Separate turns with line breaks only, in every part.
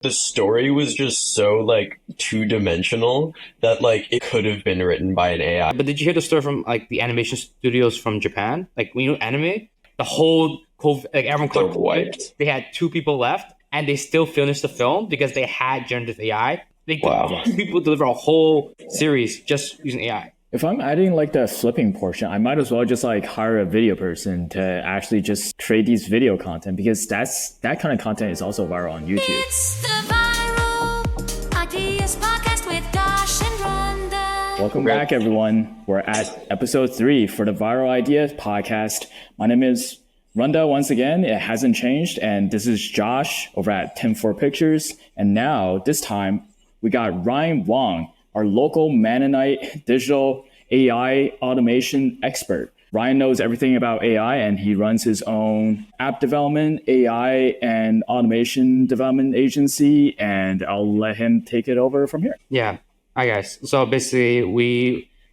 The story was just so like two-dimensional that like it could have been written by an AI.
But did you hear the story from like the animation studios from Japan? Like when you anime, the whole COVID, like everyone
They're
caught COVID.
wiped.
They had 2 people left, and they still finished the film because they had generative AI. They could
Wow.
2 people deliver a whole series just using AI.
If I'm adding like the flipping portion, I might as well just like hire a video person to actually just create these video content, because that kind of content is also viral on YouTube.
It's the Viral Ideas Podcast with Josh and Runda.
Welcome back, everyone. We're at episode 3 for the Viral Ideas Podcast. My name is Runda once again. It hasn't changed. And this is Josh over at 10-4 Pictures. And now, this time, we got Wong, our local Mennonite digital AI automation expert. Ryan knows everything about AI, and he runs his own app development, AI, and automation development agency. And I'll let him take it over from here.
Yeah. Hi, guys. So basically,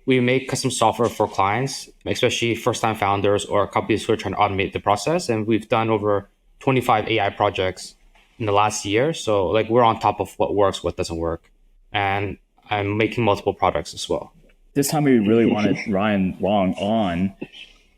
we make custom software for clients, especially first-time founders or companies who are trying to automate the process. And we've done over 25 AI projects in the last year. So like we're on top of what works, what doesn't work. And I'm making multiple products as well.
This time we really wanted Wong on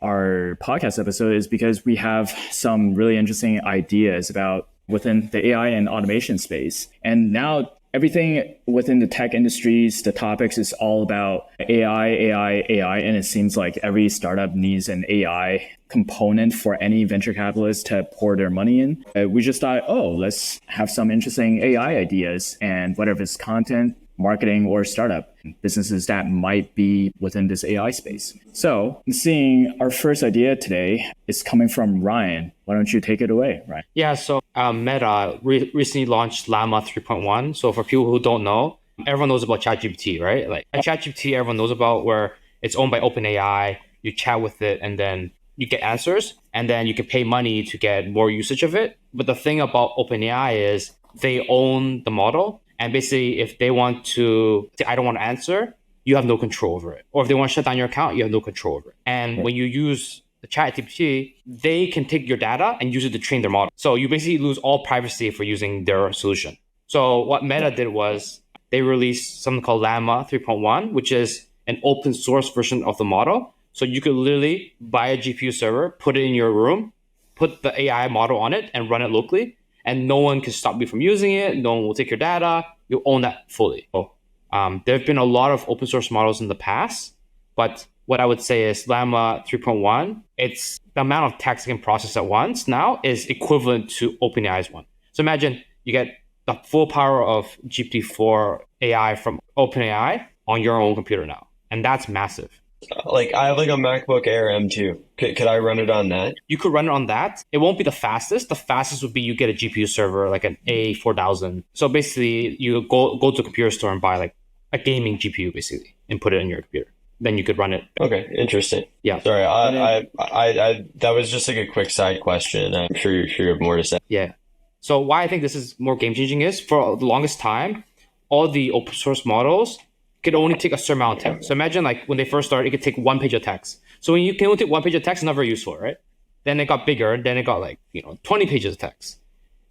our podcast episode is because we have some really interesting ideas about within the AI and automation space. And now everything within the tech industries, the topics is all about AI. And it seems like every startup needs an AI component for any venture capitalist to pour their money in. We just thought, let's have some interesting AI ideas, and whatever it's content, marketing, or startup businesses that might be within this AI space. So seeing our first idea today is coming from Ryan. Why don't you take it away, Ryan?
Yeah, so Meta recently launched Llama 3.1. So for people who don't know, everyone knows about ChatGPT, right? Like ChatGPT, everyone knows about, where it's owned by OpenAI. You chat with it and then you get answers, and then you can pay money to get more usage of it. But the thing about OpenAI is they own the model. And basically, if they want to say, I don't want to answer, you have no control over it. Or if they want to shut down your account, you have no control over it. And when you use the ChatGPT, they can take your data and use it to train their model. So you basically lose all privacy for using their solution. So what Meta did was they released something called Llama 3.1, which is an open source version of the model. So you could literally buy a GPU server, put it in your room, put the AI model on it, and run it locally. And no one can stop you from using it. No one will take your data. You own that fully. So, there have been a lot of open source models in the past, but what I would say is Llama 3.1, it's the amount of text it can process at once now is equivalent to OpenAI's one. So imagine you get the full power of GPT-4 AI from OpenAI on your own computer now. And that's massive.
Like I have like a MacBook Air M2. Could I run it on that?
You could run it on that. It won't be the fastest. The fastest would be you get a GPU server, like an A4000. So basically, you go to a computer store and buy like a gaming GPU, basically, and put it in your computer. Then you could run it.
Okay, interesting.
Yeah.
Sorry, I that was just like a quick side question. I'm sure you have more to say.
Yeah. So why I think this is more game changing is for the longest time, all the open source models could only take a certain amount of text. So imagine like when they first started, it could take 1 page of text. So when you can only take 1 page of text, it's not very useful, right? Then it got bigger. Then it got like, 20 pages of text.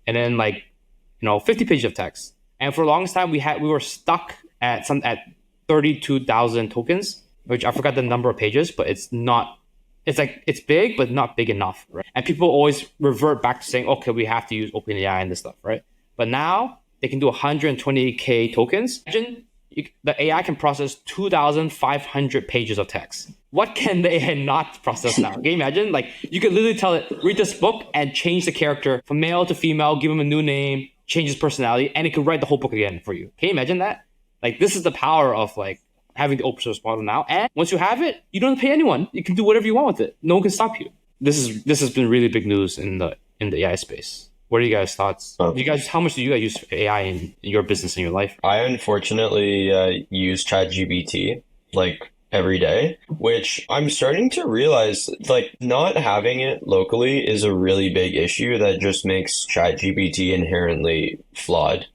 And then like, 50 pages of text. And for the longest time, we were stuck at 32,000 tokens, which I forgot the number of pages, but it's big, but not big enough, right? And people always revert back to saying, okay, we have to use OpenAI and this stuff, right? But now they can do 120K tokens. Imagine the AI can process 2,500 pages of text. What can the AI not process now? Can you imagine? Like, you could literally tell it, read this book and change the character from male to female, give him a new name, change his personality, and it could write the whole book again for you. Can you imagine that? Like, this is the power of like having the open source model now. And once you have it, you don't have to pay anyone. You can do whatever you want with it. No one can stop you. This has been really big news in the AI space. What are you guys' thoughts? How much do you guys use AI in your business and your life?
I unfortunately use ChatGPT like every day, which I'm starting to realize like not having it locally is a really big issue that just makes ChatGPT inherently flawed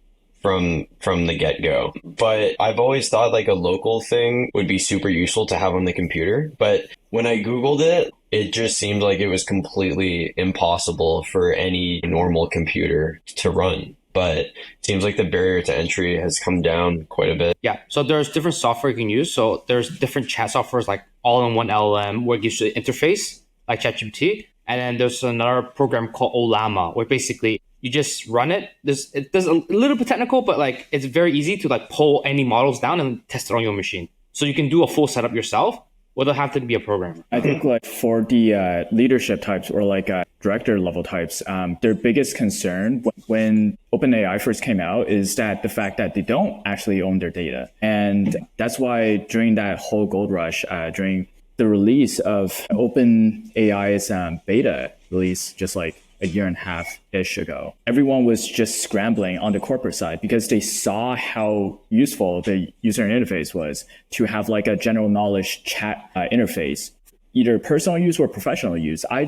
from the get-go. But I've always thought like a local thing would be super useful to have on the computer. But when I Googled it, it just seemed like it was completely impossible for any normal computer to run. but it seems like the barrier to entry has come down quite a bit.
Yeah. So there's different software you can use. So there's different chat softwares like all-in-one LLM where it gives you the interface like ChatGPT. And then there's another program called LLama where basically you just run it. There's a little bit technical, but like it's very easy to like pull any models down and test it on your machine. So you can do a full setup yourself without having to be a programmer.
I think like for the leadership types or like director level types, their biggest concern when OpenAI first came out is that the fact that they don't actually own their data. And that's why during that whole gold rush, during the release of OpenAI's beta release, just like a year and a half-ish ago, everyone was just scrambling on the corporate side because they saw how useful the user interface was to have like a general knowledge chat interface, either personal use or professional use. I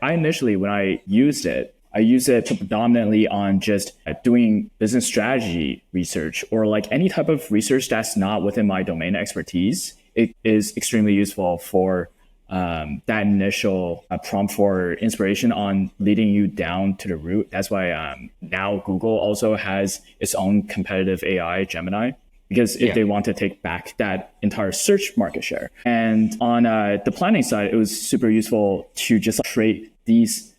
initially, when I used it predominantly on just doing business strategy research or like any type of research that's not within my domain expertise. It is extremely useful for that initial prompt for inspiration on leading you down to the root. That's why now Google also has its own competitive AI, Gemini, because if they want to take back that entire search market share. And on the planning side, it was super useful to just create these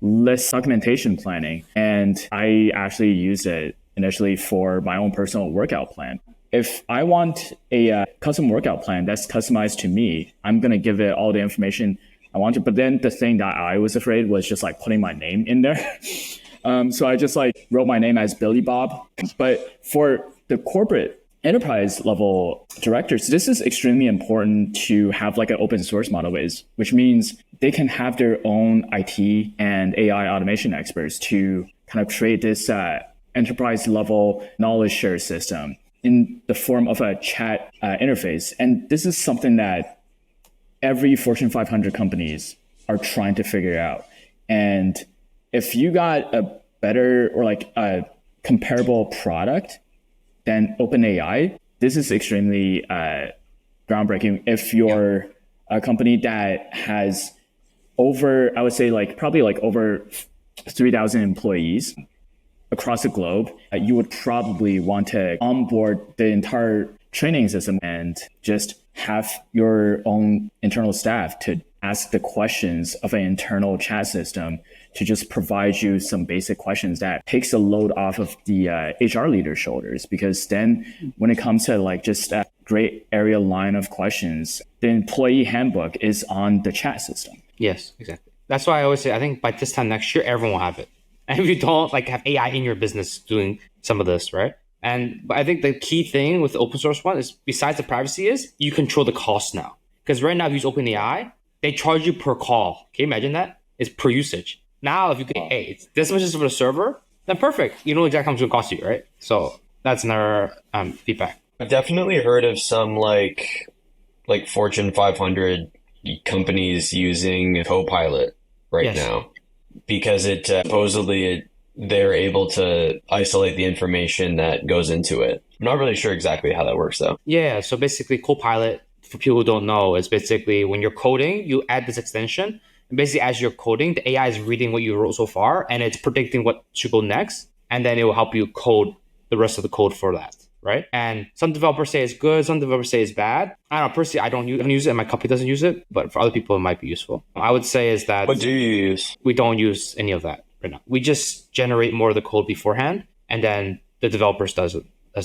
list documentation planning. And I actually used it initially for my own personal workout plan. If I want a custom workout plan that's customized to me, I'm going to give it all the information I want to. But then the thing that I was afraid was just like putting my name in there. So I just like wrote my name as Billy Bob. But for the corporate enterprise level directors, this is extremely important to have like an open source model, which means they can have their own IT and AI automation experts to kind of create this enterprise level knowledge share system in the form of a chat interface. And this is something that every Fortune 500 companies are trying to figure out. And if you got a better or like a comparable product than OpenAI, this is extremely groundbreaking. If you're a company that has over, I would say like probably like over 3,000 employees across the globe, you would probably want to onboard the entire training system and just have your own internal staff to ask the questions of an internal chat system to just provide you some basic questions that takes the load off of the HR leader's shoulders. Because then when it comes to like just a gray area line of questions, the employee handbook is on the chat system.
Yes, exactly. That's why I always say, I think by this time next year, everyone will have it. And if you don't like have AI in your business doing some of this, right? But I think the key thing with the open source one is besides the privacy is you control the cost now. Because right now, if you use OpenAI, they charge you per call. Can you imagine that? It's per usage. Now, if you can, hey, it's this much is for the server, then perfect. You know exactly how much it will cost you, right? So that's another feedback.
I've definitely heard of some like Fortune 500 companies using Copilot right now. Because it supposedly they're able to isolate the information that goes into it. I'm not really sure exactly how that works though.
Yeah, so basically Copilot, for people who don't know, is basically when you're coding, you add this extension. And basically as you're coding, the AI is reading what you wrote so far and it's predicting what should go next. And then it will help you code the rest of the code for that, right? And some developers say it's good, some developers say it's bad. I don't know, personally, I don't use it and my company doesn't use it, but for other people, it might be useful. I would say is that...
What do you use?
We don't use any of that right now. We just generate more of the code beforehand and then the developers does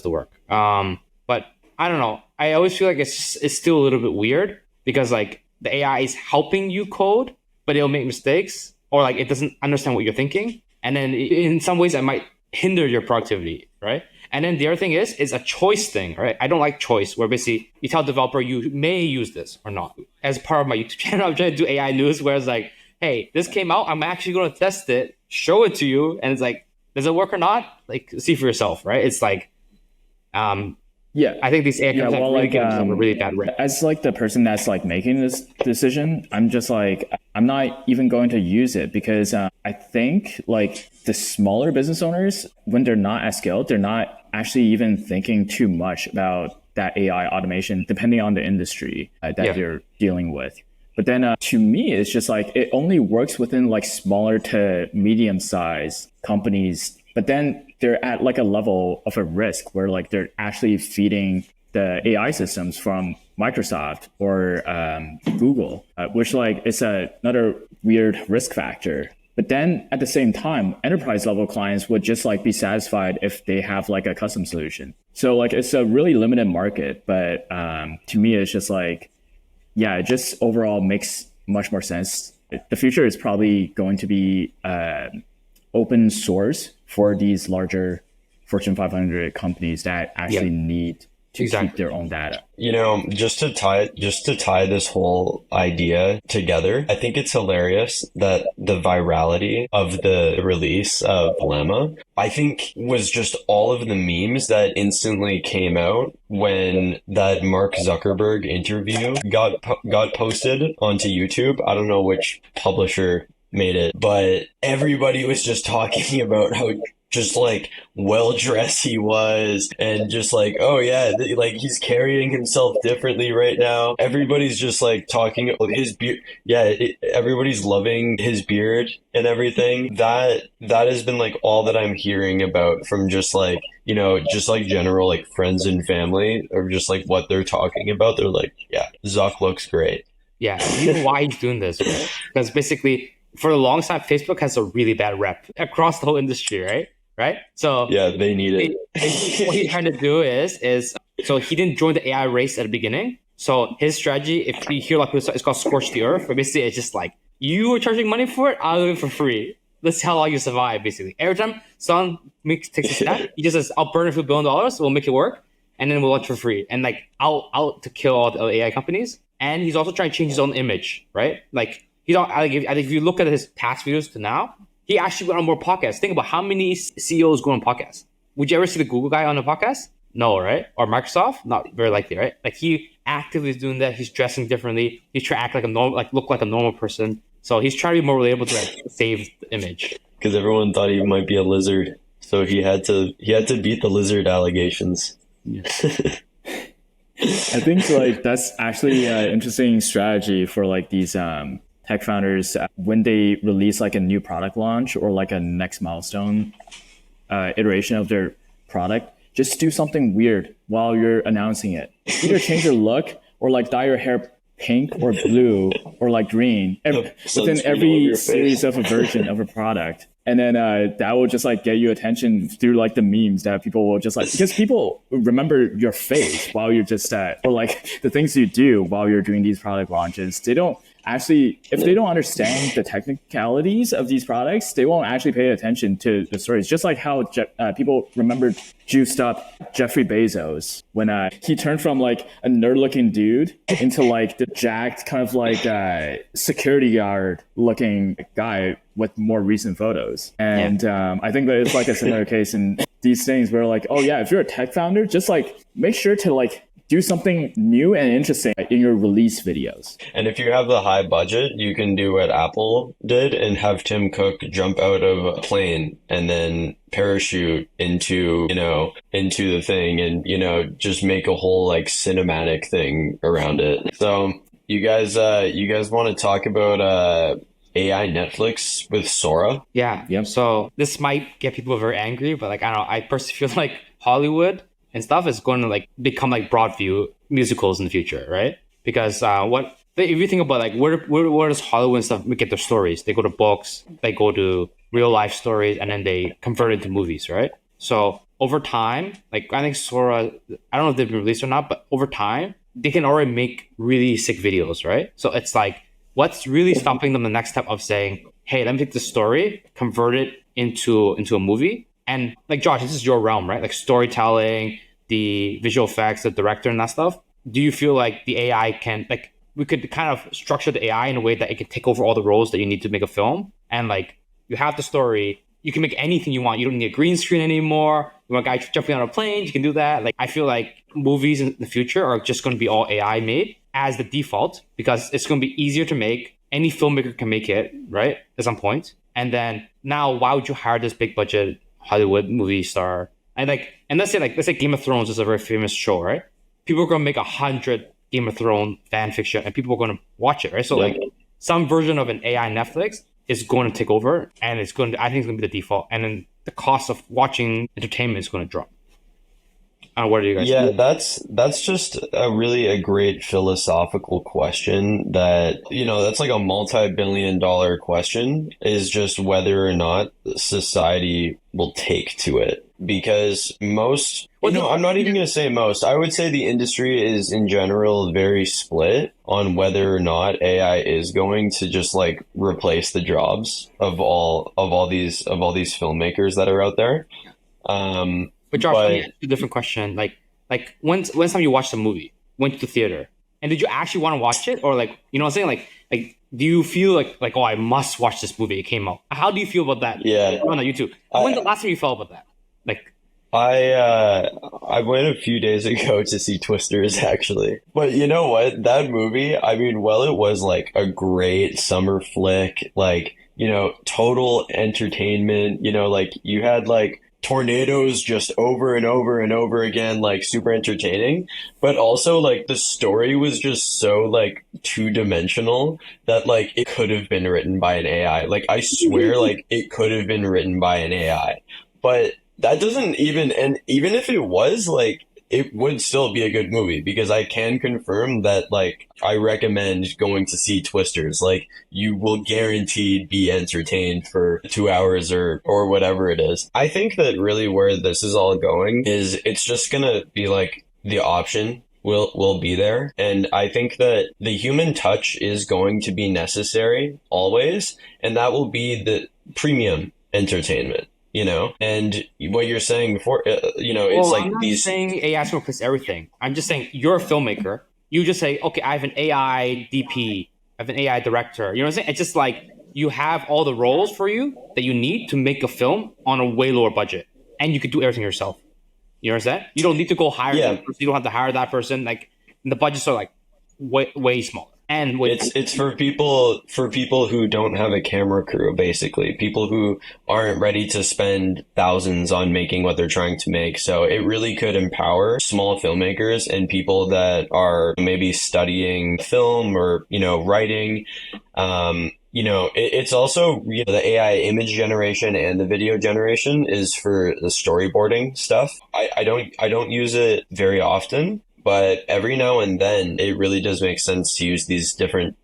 the work. But I don't know. I always feel like it's still a little bit weird because like the AI is helping you code, but it'll make mistakes or like it doesn't understand what you're thinking. And then in some ways, it might hinder your productivity, right? And then the other thing is a choice thing, right? I don't like choice where basically you tell developer you may use this or not. As part of my YouTube channel, I'm trying to do AI news where it's like, hey, this came out. I'm actually going to test it, show it to you. And it's like, does it work or not? Like, see for yourself, right? It's like, I think these AI companies have really given themselves a really bad rep.
As like the person that's like making this decision, I'm just like, I'm not even going to use it because I think like the smaller business owners, when they're not at scale, they're not actually even thinking too much about that AI automation, depending on the industry that they're dealing with. But then to me, it's just like, it only works within like smaller to medium sized companies. But then they're at like a level of a risk where like they're actually feeding the AI systems from Microsoft or Google, which like is another weird risk factor. But then at the same time, enterprise level clients would just like be satisfied if they have like a custom solution. So like it's a really limited market, but to me, it's just like, yeah, it just overall makes much more sense. The future is probably going to be open source for these larger Fortune 500 companies that actually need to keep their own data.
You know, just to tie this whole idea together, I think it's hilarious that the virality of the release of Llama, I think, was just all of the memes that instantly came out when that Mark Zuckerberg interview got posted onto YouTube. I don't know which publisher made it, but everybody was just talking about how just like well dressed he was, and just like, oh yeah, like he's carrying himself differently right now. Everybody's just like talking about his beard. Yeah, everybody's loving his beard and everything. That has been like all that I'm hearing about from just like, you know, just like general like friends and family, or just like what they're talking about. They're like, yeah, Zuck looks great.
Yeah, you know why he's doing this, right? Because basically, for the long time, Facebook has a really bad rep across the whole industry, right? Right? So
yeah, they need it.
What he's trying to do is so he didn't join the AI race at the beginning. So his strategy, if you hear like it's called scorch the earth, but basically it's just like, you are charging money for it, I'll do it for free. That's how long you survive, basically. Every time someone takes a step, he just says, I'll burn a few $1 billion, we'll make it work, and then we'll launch for free. And like out to kill all the AI companies. And he's also trying to change his own image, right? Like if you look at his past videos to now, he actually went on more podcasts. Think about how many CEOs go on podcasts. Would you ever see the Google guy on a podcast? No, right? Or Microsoft? Not very likely, right? Like he actively is doing that. He's dressing differently. He's trying to act like a normal, like look like a normal person. So he's trying to be more relatable to like save the image.
Because everyone thought he might be a lizard, so he had to beat the lizard allegations.
Yeah. I think like that's actually an interesting strategy for like these tech founders when they release like a new product launch or like a next milestone iteration of their product. Just do something weird while you're announcing it. Either change your look or like dye your hair pink or blue or like green within every series of a version of a product. And then that will just like get you attention through like the memes that people will just like, because people remember your face while you're just or like the things you do while you're doing these product launches. They don't actually, if they don't understand the technicalities of these products, they won't actually pay attention to the stories. Just like how people remembered juiced up Jeffrey Bezos when he turned from like a nerd looking dude into like the jacked kind of like security guard looking guy with more recent photos. And I think that it's like a similar case in these things where like, oh yeah, if you're a tech founder, just like make sure to like do something new and interesting in your release videos.
And if you have the high budget, you can do what Apple did and have Tim Cook jump out of a plane and then parachute into the thing and, just make a whole like cinematic thing around it. So you guys want to talk about AI Netflix with Sora?
Yeah. Yep. So this might get people very angry, but like, I don't know, I personally feel like Hollywood and stuff is going to like become like Broadview musicals in the future, right? Because if you think about like where does Hollywood and stuff get their stories? They go to books, they go to real life stories, and then they convert it into movies, right? So over time, like I think Sora, I don't know if they've been released or not, but over time they can already make really sick videos, right? So it's like, what's really stopping them the next step of saying, hey, let me take the story, convert it into a movie? And like, Josh, this is your realm, right? Like storytelling, the visual effects, the director and that stuff. Do you feel like the AI can, like, we could kind of structure the AI in a way that it can take over all the roles that you need to make a film? And like, you have the story, you can make anything you want. You don't need a green screen anymore. You want a guy jumping on a plane, you can do that. Like, I feel like movies in the future are just going to be all AI made as the default, because it's going to be easier to make. Any filmmaker can make it, right? At some point. And then now, why would you hire this big budget Hollywood movie star? And let's say Game of Thrones is a very famous show, right? People are going to make 100 Game of Thrones fan fiction and people are going to watch it, right? So like some version of an AI Netflix is going to take over, and I think it's going to be the default. And then the cost of watching entertainment is going to drop. What do you guys
Yeah,
think?
that's just a great philosophical question that, that's like a multi-billion dollar question, is just whether or not society will take to it. Because most, I'm not even going to say most, I would say the industry is in general very split on whether or not AI is going to just like replace the jobs of all these filmmakers that are out there.
But Josh, let me
But
ask you a different question. Like when's time you watched a movie, went to the theater, and did you actually want to watch it, or like, you know what I'm saying? Like, do you feel like, oh, I must watch this movie? It came out. How do you feel about that?
yeah,
On YouTube. When's the last time you felt about that? Like,
I went a few days ago to see Twisters actually. But you know what? That movie, I mean, well, it was like a great summer flick, like, total entertainment, like you had like tornadoes just over and over and over again, like super entertaining. But also like the story was just so like two-dimensional that like it could have been written by an AI. Like I swear like it could have been written by an AI. But that doesn't even, and even if it was, like, it would still be a good movie, because I can confirm that, like, I recommend going to see Twisters. Like, you will guaranteed be entertained for 2 hours or whatever it is. I think that really where this is all going is it's just gonna be like the option will be there. And I think that the human touch is going to be necessary always, and that will be the premium entertainment. And what you're saying before, it's like
I'm not
these.
saying AI is going to replace everything. I'm just saying you're a filmmaker. You just say, okay, I have an AI DP, I have an AI director. You know what I'm saying? It's just like you have all the roles for you that you need to make a film on a way lower budget, and you can do everything yourself. You know what I'm saying? You don't need to go hire that person. You don't have to hire that person. Like, the budgets are like way smaller. And
it's for people who don't have a camera crew, basically people who aren't ready to spend thousands on making what they're trying to make. So it really could empower small filmmakers and people that are maybe studying film or writing. It's also the AI image generation and the video generation is for the storyboarding stuff. I don't use it very often. But every now and then, it really does make sense to use these different,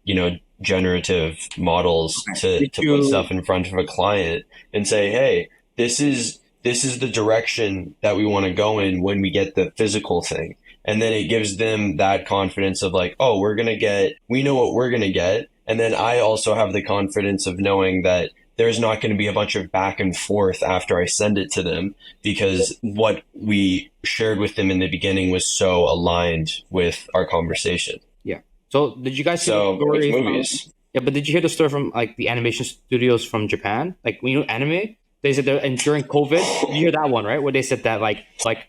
generative models to put stuff in front of a client and say, hey, this is the direction that we want to go in when we get the physical thing. And then it gives them that confidence of like, oh, we know what we're going to get. And then I also have the confidence of knowing that there's not going to be a bunch of back and forth after I send it to them, because what we shared with them in the beginning was so aligned with our conversation.
Yeah. So did you guys see the
So
story
with movies.
Yeah, but did you hear the story from like the animation studios from Japan? Like, when anime, they said that, and during COVID, you hear that one, right? Where they said that like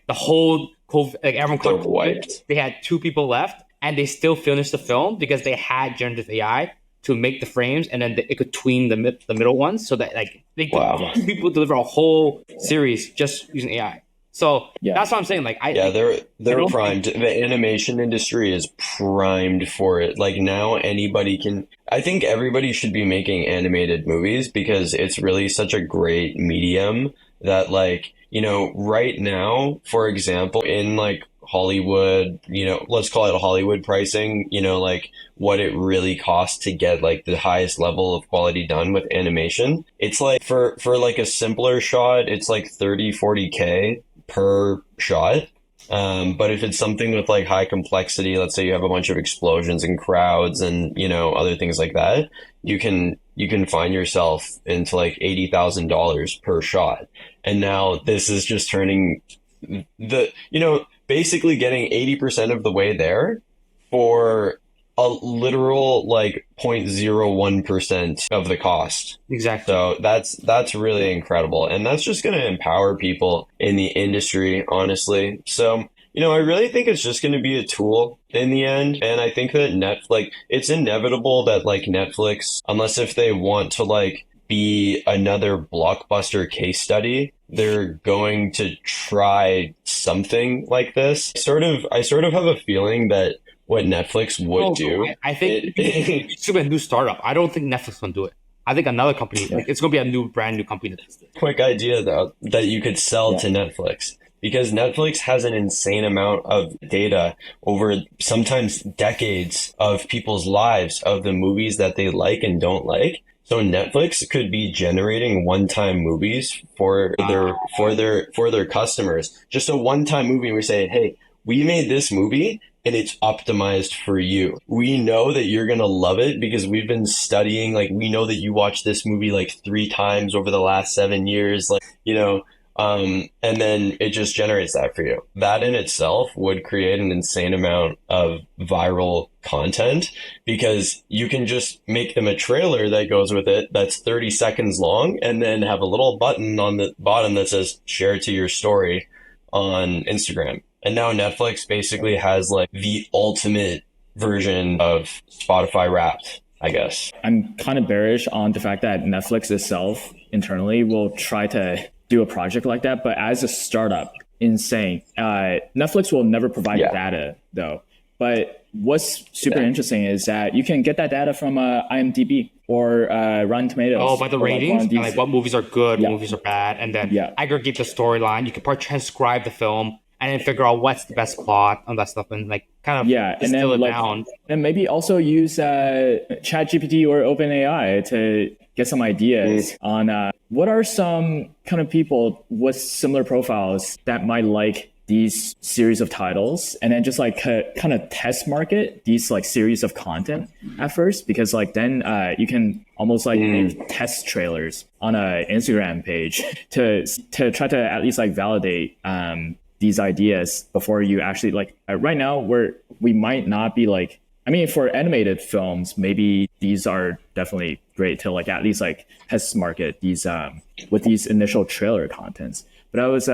the whole COVID, like everyone caught
They're
COVID,
wiped.
they had 2 people left, and they still finished the film because they had generative AI to make the frames, and then it could tween the middle ones, so that like they could,
Wow.
people deliver a whole series just using AI. So
Yeah.
that's what I'm saying. Like,
They're
don't
primed. The animation industry is primed for it. Like now anybody can, I think everybody should be making animated movies, because it's really such a great medium that like, right now, for example, in like Hollywood, let's call it Hollywood pricing, like what it really costs to get like the highest level of quality done with animation. It's like for like a simpler shot, it's like 30-40K per shot. But if it's something with like high complexity, let's say you have a bunch of explosions and crowds and, other things like that, you can find yourself into like $80,000 per shot. And now this is just turning basically getting 80% of the way there for a literal like 0.01% of the cost.
exactly.
So that's really incredible. And that's just going to empower people in the industry, honestly. So, I really think it's just going to be a tool in the end. And I think that it's inevitable that like Netflix, unless if they want to like be another blockbuster case study, they're going to try something like this. I sort of have a feeling that what Netflix would do.
I think it's a new startup. I don't think Netflix can do it. I think another company, like, it's going to be a brand new company that does this.
Quick idea though that you could sell to Netflix, because Netflix has an insane amount of data over sometimes decades of people's lives, of the movies that they like and don't like. So Netflix could be generating one-time movies for their customers. Just a one-time movie, and we say, hey, we made this movie and it's optimized for you. We know that you're going to love it because we've been studying, like, we know that you watched this movie like 3 times over the last 7 years, like, and then it just generates that for you. That in itself would create an insane amount of viral content, because you can just make them a trailer that goes with it that's 30 seconds long, and then have a little button on the bottom that says share to your story on Instagram. And now Netflix basically has like the ultimate version of Spotify Wrapped, I guess.
I'm kind of bearish on the fact that Netflix itself internally will try to do a project like that. But as a startup, insane. Netflix will never provide data though. But what's super interesting is that you can get that data from IMDb or Rotten Tomatoes.
Oh, by the ratings, like what movies are good, what movies are bad, and then aggregate the storyline. You can probably transcribe the film and then figure out what's the best plot and that stuff, and like kind of distill it down.
And maybe also use ChatGPT or OpenAI to get some ideas on what are some kind of people with similar profiles that might like these series of titles, and then just like kind of test market these like series of content at first, because like then you can almost like make test trailers on a Instagram page to try to at least like validate these ideas before you actually like right now we might not be like, I mean, for animated films, maybe these are definitely great to like at least like test market these with these initial trailer contents. But I was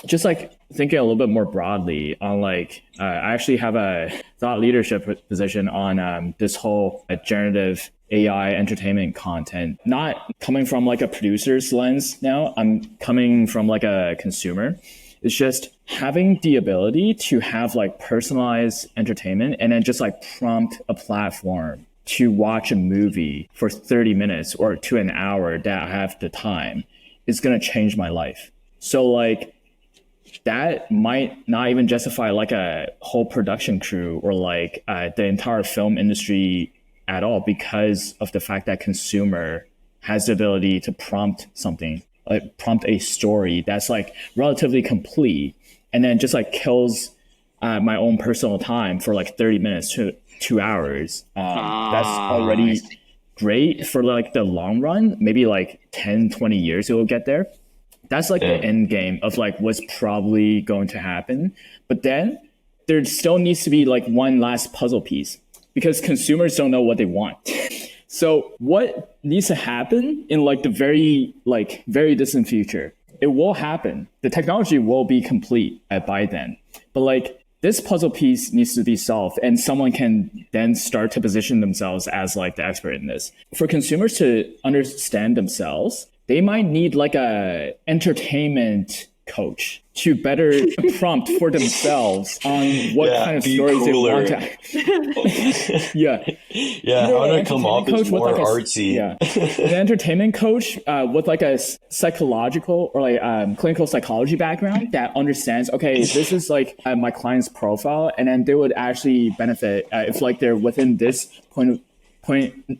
just like thinking a little bit more broadly on like, I actually have a thought leadership position on this whole generative AI entertainment content, not coming from like a producer's lens now. I'm coming from like a consumer. It's just having the ability to have like personalized entertainment and then just like prompt a platform to watch a movie for 30 minutes or to an hour that I have the time is going to change my life. So like that might not even justify like a whole production crew or like the entire film industry at all, because of the fact that consumer has the ability to prompt something, like prompt a story that's like relatively complete, and then just like kills my own personal time for like 30 minutes to 2 hours. That's already great for like the long run. Maybe like 10, 20 years it will get there. That's like the end game of like what's probably going to happen. But then there still needs to be like one last puzzle piece, because consumers don't know what they want. So what needs to happen in like the very distant future? It will happen. The technology will be complete by then. But like this puzzle piece needs to be solved, and someone can then start to position themselves as like the expert in this. For consumers to understand themselves, they might need like a entertainment coach to better prompt for themselms on what kind of stories they want to.
I want to come off as more artsy.
An entertainment coach with like a psychological or like clinical psychology background that understands, okay, this is like my client's profile, and then they would actually benefit if like they're within this point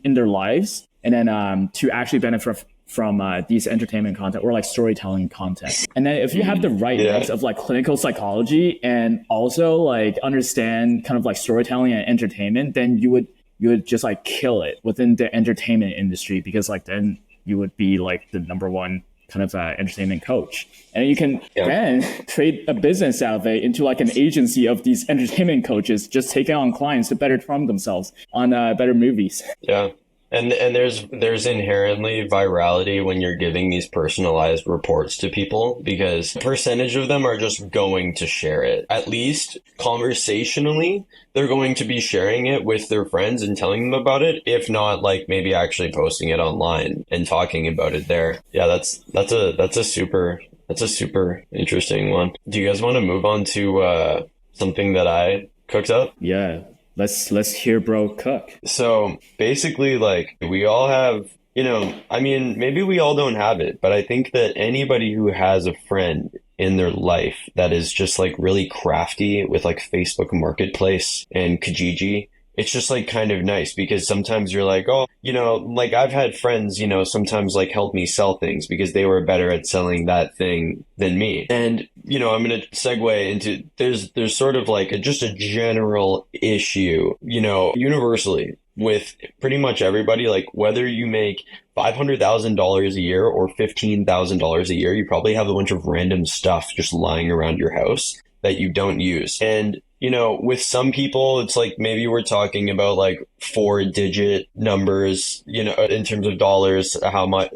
in their lives, and then to actually benefit from these entertainment content or like storytelling content. And then if you have the right mix of like clinical psychology and also like understand kind of like storytelling and entertainment, then you would just like kill it within the entertainment industry, because like then you would be like the number one kind of entertainment coach. And you can then trade a business out of it into like an agency of these entertainment coaches just taking on clients to better prompt themselves on better movies.
Yeah. And there's inherently virality when you're giving these personalized reports to people, because a percentage of them are just going to share it. At least conversationally, they're going to be sharing it with their friends and telling them about it. If not, like maybe actually posting it online and talking about it there. Yeah, that's a super interesting one. Do you guys want to move on to something that I cooked up?
Yeah. Let's hear bro cook.
So basically, like, we all have I mean, maybe we all don't have it, but I think that anybody who has a friend in their life that is just like really crafty with like Facebook Marketplace and Kijiji, it's just like kind of nice because sometimes you're like, oh, like I've had friends, sometimes like help me sell things because they were better at selling that thing than me. And, I'm going to segue into there's sort of like just a general issue, universally with pretty much everybody, like whether you make $500,000 a year or $15,000 a year, you probably have a bunch of random stuff just lying around your house that you don't use. And, with some people, it's like maybe we're talking about like 4-digit numbers, in terms of dollars, how much,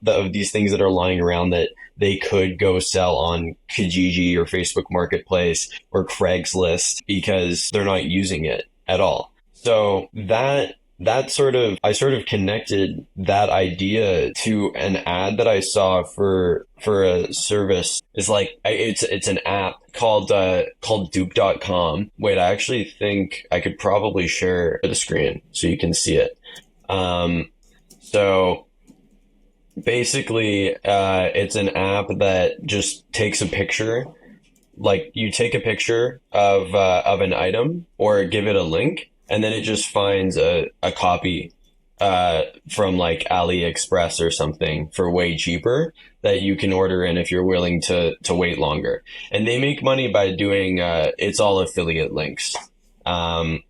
of these things that are lying around that they could go sell on Kijiji or Facebook Marketplace or Craigslist because they're not using it at all. So I sort of connected that idea to an ad that I saw for a service. It's like, it's an app called Duke.com. Wait, I actually think I could probably share the screen so you can see it. So basically, it's an app that just takes a picture. Like you take a picture of an item or give it a link, and then it just finds a copy from like AliExpress or something for way cheaper that you can order in if you're willing to wait longer. And they make money by doing it's all affiliate links.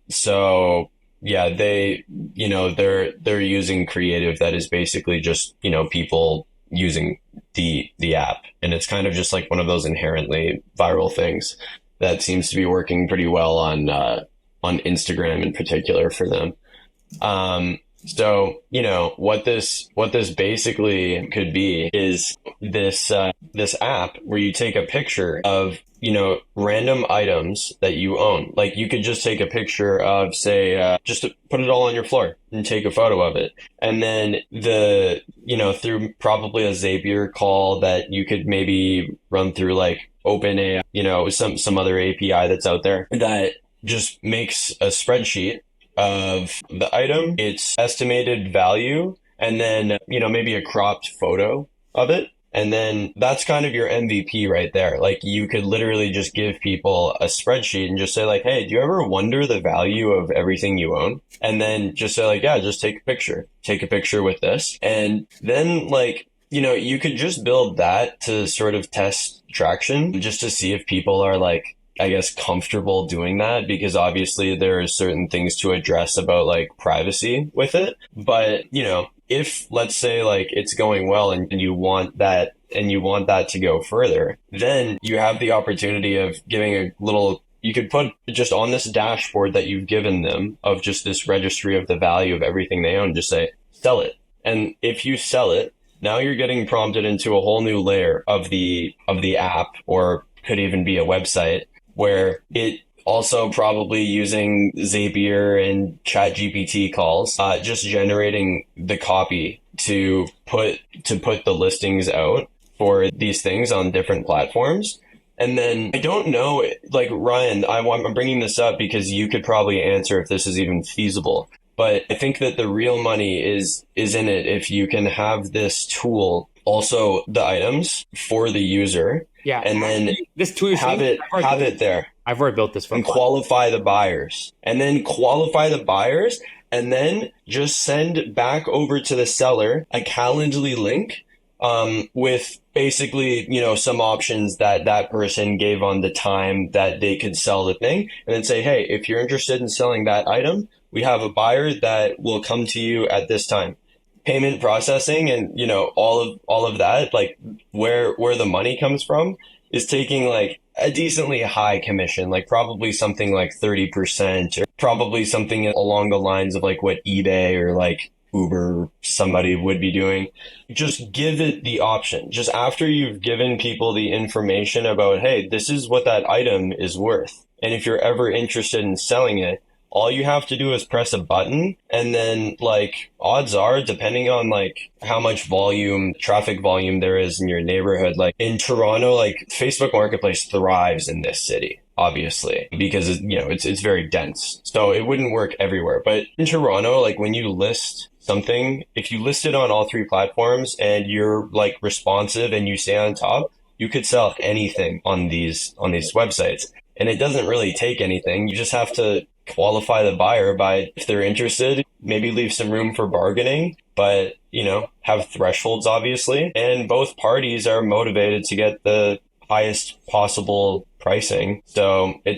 So yeah, they're using creative that is basically just, people using the app. And it's kind of just like one of those inherently viral things that seems to be working pretty well on Instagram in particular for them. So, what this basically could be is this app where you take a picture of, random items that you own. Like you could just take a picture of, say, just to put it all on your floor and take a photo of it. And then through probably a Zapier call that you could maybe run through like OpenAI, some other API that's out there that just makes a spreadsheet of the item, its estimated value, and then, maybe a cropped photo of it. And then that's kind of your MVP right there. Like you could literally just give people a spreadsheet and just say like, hey, do you ever wonder the value of everything you own? And then just say like, yeah, just take a picture with this. And then like, you could just build that to sort of test traction just to see if people are like, I guess, comfortable doing that, because obviously there are certain things to address about like privacy with it. But, if let's say like it's going well and you want that to go further, then you have the opportunity of giving a little, you could put just on this dashboard that you've given them of just this registry of the value of everything they own, just say, sell it. And if you sell it, now you're getting prompted into a whole new layer of the app, or could even be a website, where it also probably using Zapier and ChatGPT calls, just generating the copy to put the listings out for these things on different platforms. And then I don't know, like Ryan, I'm bringing this up because you could probably answer if this is even feasible. But I think that the real money is in it if you can have this tool, also the items for the user.
Yeah,
and then
this tool
have it there.
I've already built this for
and qualify the buyers, and then just send back over to the seller a Calendly link with basically, some options that person gave on the time that they could sell the thing, and then say, hey, if you're interested in selling that item, we have a buyer that will come to you at this time. Payment processing and, all of that, like where the money comes from is taking like a decently high commission, like probably something like 30%, or probably something along the lines of like what eBay or like Uber, somebody would be doing. Just give it the option. Just after you've given people the information about, hey, this is what that item is worth. And if you're ever interested in selling it, all you have to do is press a button, and then like odds are, depending on like how much traffic volume there is in your neighborhood, like in Toronto, like Facebook Marketplace thrives in this city, obviously, because it's very dense. So it wouldn't work everywhere. But in Toronto, like when you list something, if you list it on all three platforms and you're like responsive and you stay on top, you could sell anything on these websites. And it doesn't really take anything. You just have to qualify the buyer by, if they're interested, maybe leave some room for bargaining, but, you know, have thresholds, obviously. And both parties are motivated to get the highest possible pricing. So I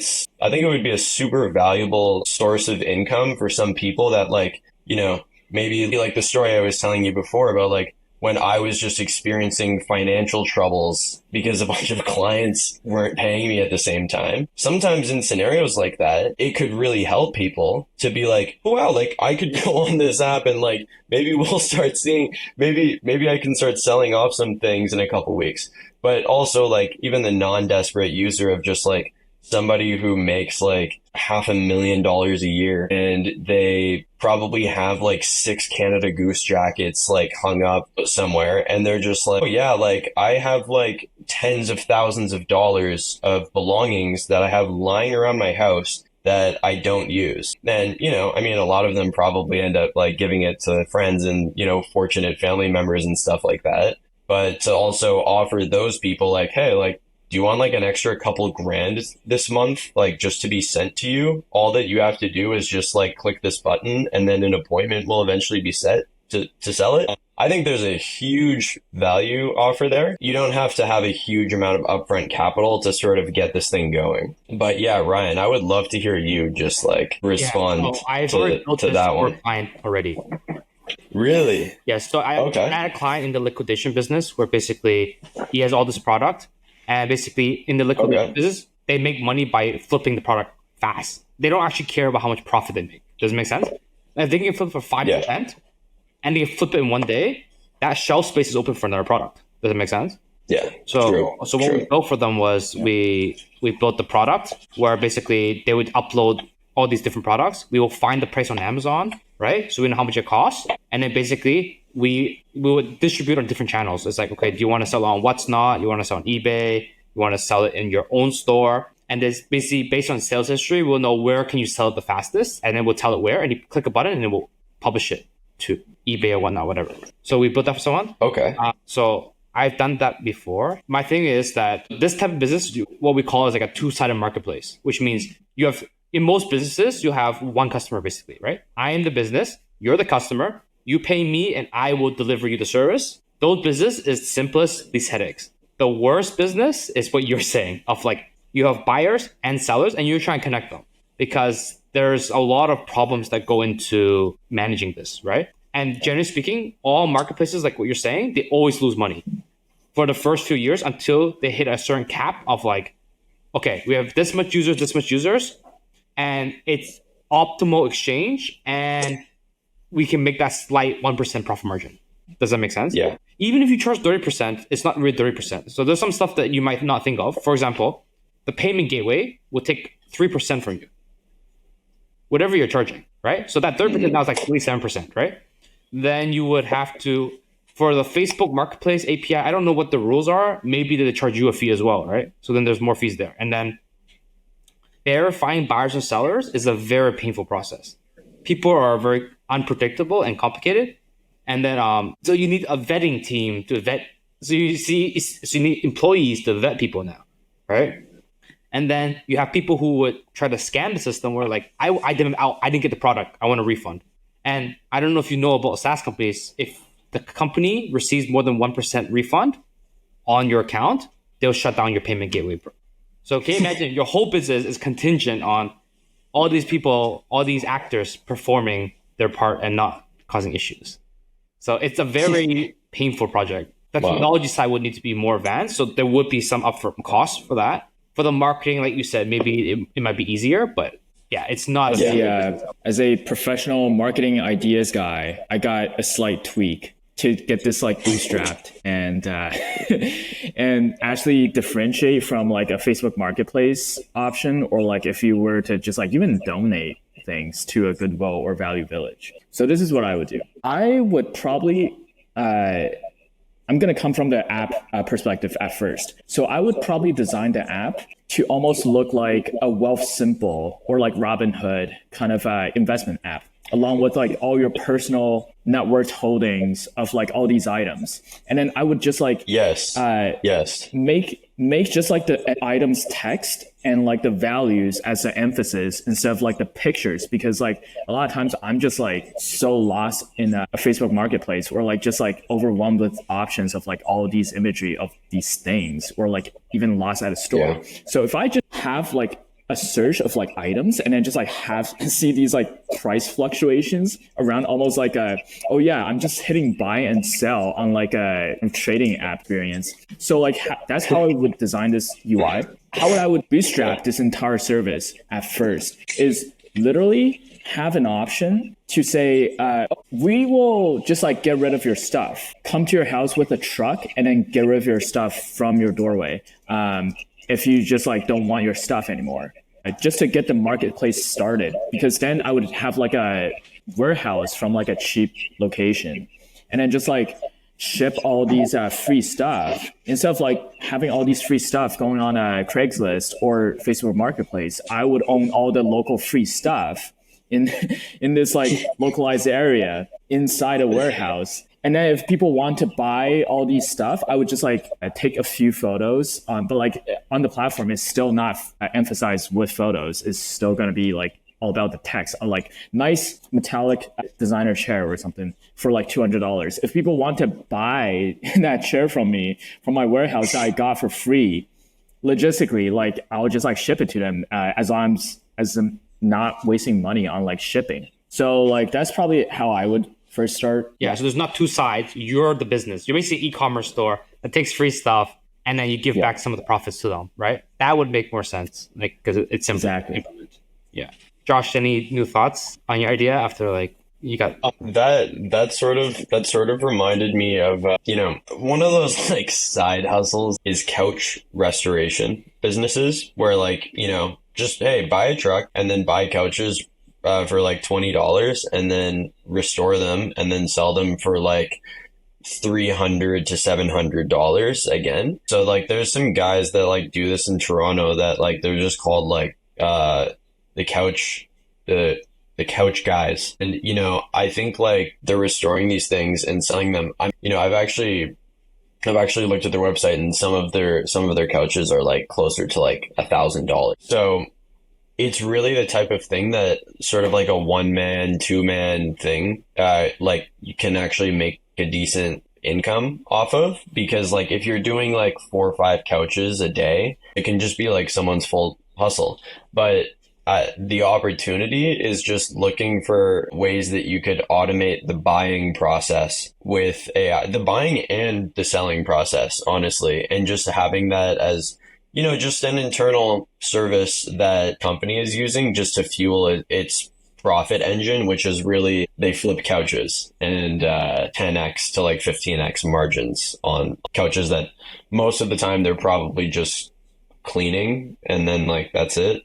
think it would be a super valuable source of income for some people that, like, you know, maybe like the story I was telling you before about, like, when I was just experiencing financial troubles because a bunch of clients weren't paying me at the same time. Sometimes in scenarios like that, it could really help people to be like, oh, wow, like I could go on this app and like, maybe we'll start seeing, maybe I can start selling off some things in a couple weeks. But also, like, even the non-desperate user of just like somebody who makes like $500,000 a year and they probably have like 6 Canada Goose jackets like hung up somewhere, and they're just like, oh yeah, like I have like tens of thousands of dollars of belongings that I have lying around my house that I don't use. And, you know, I mean, a lot of them probably end up like giving it to friends and, you know, fortunate family members and stuff like that. But to also offer those people like, hey, like, do you want like an extra couple grand this month, like just to be sent to you? All that you have to do is just like click this button and then an appointment will eventually be set to sell it. I think there's a huge value offer there. You don't have to have a huge amount of upfront capital to sort of get this thing going. But yeah, Ryan, I would love to hear you just like respond to that one.
Client already.
Really?
Yeah, so I had a client in the liquidation business where basically he has all this product. And basically, in the liquidation business, they make money by flipping the product fast. They don't actually care about how much profit they make. Does it make sense? And if they can flip for 5% and they can flip it in one day, that shelf space is open for another product. Does it make sense?
Yeah.
So what we built for them was we built the product where basically they would upload all these different products. We will find the price on Amazon, right? So we know how much it costs. And then basically we would distribute on different channels. It's like, okay, do you want to sell on What's Not? You want to sell on eBay? You want to sell it in your own store? And there's basically based on sales history, we'll know where can you sell it the fastest, and then we'll tell it where, and you click a button and it will publish it to eBay or whatnot, whatever. So we built that for someone.
Okay.
So I've done that before. My thing is that this type of business, what we call is like a two-sided marketplace, which means you have, in most businesses, you have one customer basically, right? I am the business, you're the customer, you pay me and I will deliver you the service. Those business is simplest, least headaches. The worst business is what you're saying of like, you have buyers and sellers and you're trying to connect them because there's a lot of problems that go into managing this, right? And generally speaking, all marketplaces, like what you're saying, they always lose money for the first few years until they hit a certain cap of like, okay, we have this much users, and it's optimal exchange and we can make that slight 1% profit margin. Does that make sense?
Yeah.
Even if you charge 30%, it's not really 30%. So there's some stuff that you might not think of. For example, the payment gateway will take 3% from you. Whatever you're charging, right? So that 30% now is like 27%, right? Then you would have to, for the Facebook Marketplace API, I don't know what the rules are. Maybe they charge you a fee as well, right? So then there's more fees there. And then verifying buyers and sellers is a very painful process. People are very unpredictable and complicated. And then, so you need a vetting team to vet. So you need employees to vet people now, right? And then you have people who would try to scam the system where like, I didn't get the product. I want a refund. And I don't know if you know about SaaS companies. If the company receives more than 1% refund on your account, they'll shut down your payment gateway. So can you imagine your whole business is contingent on all these people, all these actors performing their part and not causing issues. So it's a very painful project. The technology side would need to be more advanced. So there would be some upfront costs for that. For the marketing, like you said, maybe it might be easier, but yeah, it's not.
As a professional marketing ideas guy, I got a slight tweak to get this like bootstrapped and and actually differentiate from like a Facebook Marketplace option, or like if you were to just like even donate things to a Goodwill or Value Village. So this is what I would do. I would probably I'm going to come from the app perspective at first. So I would probably design the app to almost look like a Wealth Simple or like Robinhood kind of investment app. along with like all your personal net worth holdings of like all these items. And then I would just like
Yes. Yes.
make just like the items text and like the values as an emphasis instead of like the pictures, because like a lot of times I'm just like so lost in a Facebook marketplace, or like just like overwhelmed with options of like all of these imagery of these things, or like even lost at a store.
Yeah.
So if I just have like a search of like items and then just like see these like price fluctuations around almost like oh yeah, I'm just hitting buy and sell on like a trading app experience. So like that's how I would design this UI. How I would bootstrap this entire service at first is literally have an option to say, we will just like get rid of your stuff, come to your house with a truck and then get rid of your stuff from your doorway. If you just like don't want your stuff anymore, just to get the marketplace started, because then I would have like a warehouse from like a cheap location and then just like ship all these free stuff instead of like having all these free stuff going on Craigslist or Facebook Marketplace. I would own all the local free stuff in this like localized area inside a warehouse. And then if people want to buy all these stuff, I would just like take a few photos. But like on the platform, it's still not emphasized with photos. It's still going to be like all about the text, like nice metallic designer chair or something for like $200. If people want to buy that chair from me, from my warehouse that I got for free, logistically, like I'll just like ship it to them as I'm not wasting money on like shipping. So like that's probably how I would first start.
Yeah, so there's not two sides. You're the business. You're basically an e-commerce store that takes free stuff and then you give back some of the profits to them, right? That would make more sense, like because it's simple.
Exactly.
Yeah. Josh, any new thoughts on your idea after like you got
that sort of reminded me of one of those like side hustles is couch restoration businesses where like just hey, buy a truck and then buy couches for like $20 and then restore them and then sell them for like $300 to $700 again. So like there's some guys that like do this in Toronto that like they're just called like the couch guys. And I think like they're restoring these things and selling them. I've actually looked at their website and some of their couches are like closer to like $1,000. So it's really the type of thing that sort of like a 1-man, 2-man thing, like you can actually make a decent income off of, because like if you're doing like 4 or 5 couches a day, it can just be like someone's full hustle. But the opportunity is just looking for ways that you could automate the buying process with AI, the buying and the selling process, honestly, and just having that as just an internal service that company is using just to fuel its profit engine, which is really they flip couches and 10x to like 15x margins on couches that most of the time they're probably just cleaning and then like that's it,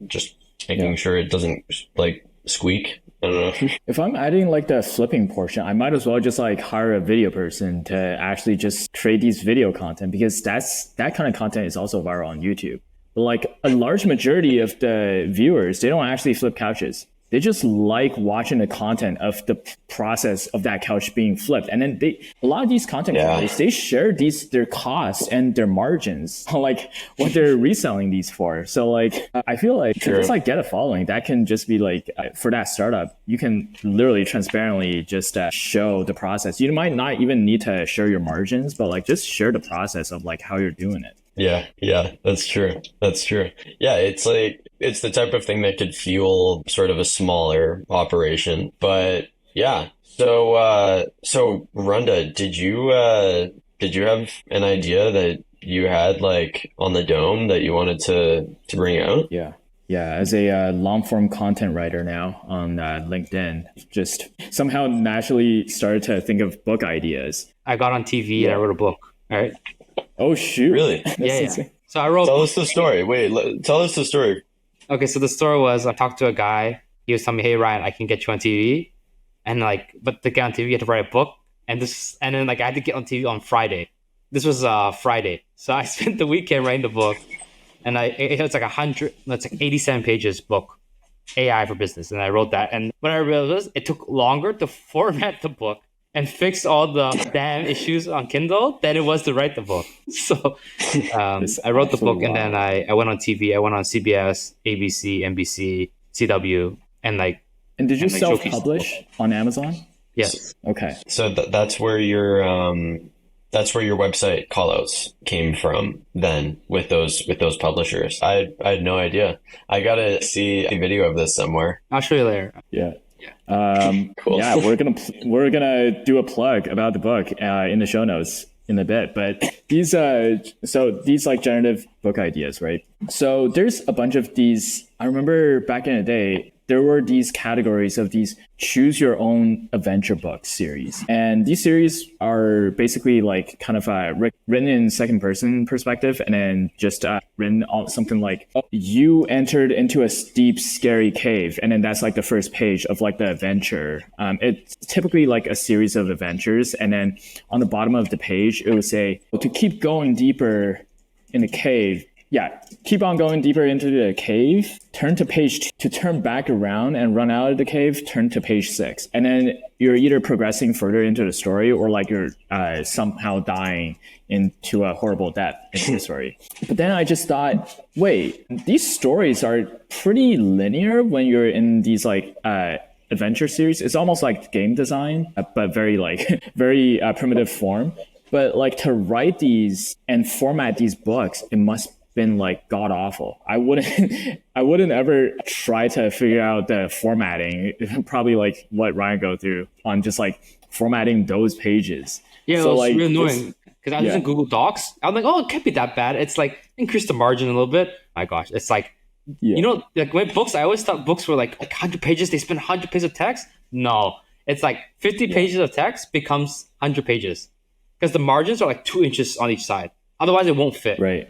just making sure it doesn't like squeak. I don't know.
If I'm adding like the flipping portion, I might as well just like hire a video person to actually just create these video content, because that kind of content is also viral on YouTube. But like a large majority of the viewers, they don't actually flip couches. They just like watching the content of the process of that couch being flipped. And then a lot of these content creators, they share their costs and their margins on like what they're reselling these for. So like, I feel like if it's like get a following, that can just be like, for that startup, you can literally transparently just show the process. You might not even need to share your margins, but like just share the process of like how you're doing it.
Yeah, that's true. Yeah, it's like, it's the type of thing that could fuel sort of a smaller operation. But yeah, so Runda, did you have an idea that you had like on the dome that you wanted to bring out?
Yeah, as a long form content writer now on LinkedIn, just somehow naturally started to think of book ideas.
I got on TV and I wrote a book. All right.
Oh shoot!
Really?
Yeah. So I wrote.
Tell us the story. Tell us the story.
Okay, so the story was I talked to a guy. He was telling me, "Hey Ryan, I can get you on TV," and like, but to get on TV, you have to write a book, and then like I had to get on TV on Friday. This was Friday, so I spent the weekend writing the book, and it's like 87 pages book, AI for business, and I wrote that. And what I realized, it took longer to format the book and fix all the damn issues on Kindle than it was to write the book. So I wrote the book, and then I went on TV. I went on CBS, ABC, NBC, CW, and
And did you self-publish on Amazon?
Yes.
Okay.
So that's where your website callouts came from then with those publishers. I had no idea. I gotta see a video of this somewhere.
I'll show you later.
Yeah.
Cool.
Yeah, we're gonna do a plug about the book in the show notes in a bit. But these like generative book ideas, right? So there's a bunch of these. I remember back in the day, there were these categories of these choose your own adventure book series. And these series are basically like kind of written in second person perspective, and then just written on something like, you entered into a steep, scary cave. And then that's like the first page of like the adventure. It's typically like a series of adventures. And then on the bottom of the page, it would say, to keep going deeper in the cave, keep on going deeper into the cave, turn to page 2 to turn back around and run out of the cave, turn to page 6. And then you're either progressing further into the story or like you're somehow dying into a horrible death in the story. But then I just thought, wait, these stories are pretty linear when you're in these like adventure series. It's almost like game design, but very very primitive form. But like to write these and format these books, it must been like god awful. I wouldn't ever try to figure out the formatting. Probably like what Ryan go through on just like formatting those pages.
Yeah,
so
it was
like,
really annoying because I was using Google Docs. I'm like, oh, it can't be that bad. It's like increase the margin a little bit. My gosh, it's like you know, like when books. I always thought books were like 100 pages. They spend 100 pages of text. No, it's like 50 pages of text becomes 100 pages because the margins are like 2 inches on each side. Otherwise, it won't fit.
Right.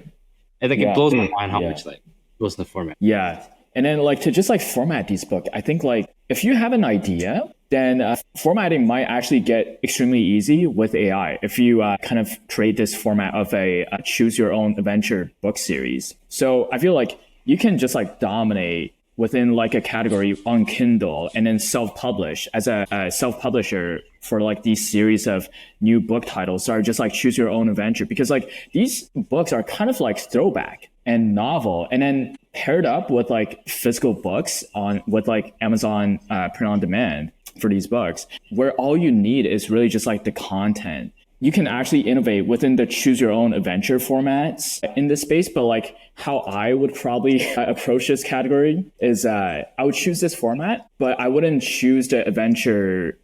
And like it blows my mind how much like goes in the format.
Yeah. And then like to just like format these books, I think like if you have an idea, then formatting might actually get extremely easy with AI if you kind of create this format of a choose your own adventure book series. So I feel like you can just like dominate within like a category on Kindle and then self-publish as a self-publisher for like these series of new book titles that are just like choose your own adventure, because like these books are kind of like throwback and novel, and then paired up with like physical books with like Amazon print on demand for these books, where all you need is really just like the content. You can actually innovate within the choose your own adventure formats in this space. But like how I would probably approach this category is I would choose this format, but I wouldn't choose the adventure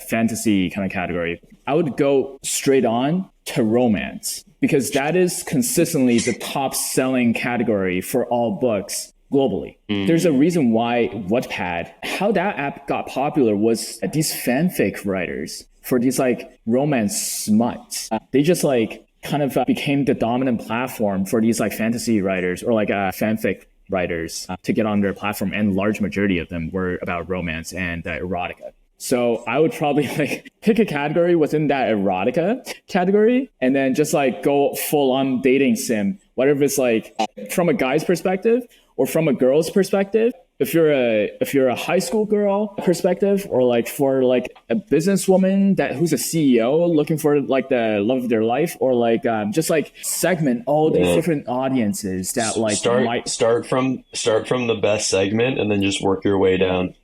fantasy kind of category. I would go straight on to romance, because that is consistently the top selling category for all books globally. There's a reason why Wattpad, how that app got popular was these fanfic writers for these like romance smuts. They just like kind of became the dominant platform for these like fantasy writers or like fanfic writers to get on their platform, and large majority of them were about romance and erotica. So I would probably like pick a category within that erotica category and then just like go full on dating sim, whatever it's like from a guy's perspective or from a girl's perspective. If you're a high school girl perspective, or like for like a businesswoman who's a CEO looking for like the love of their life, or like just like segment all these different audiences that like
start from the best segment and then just work your way down.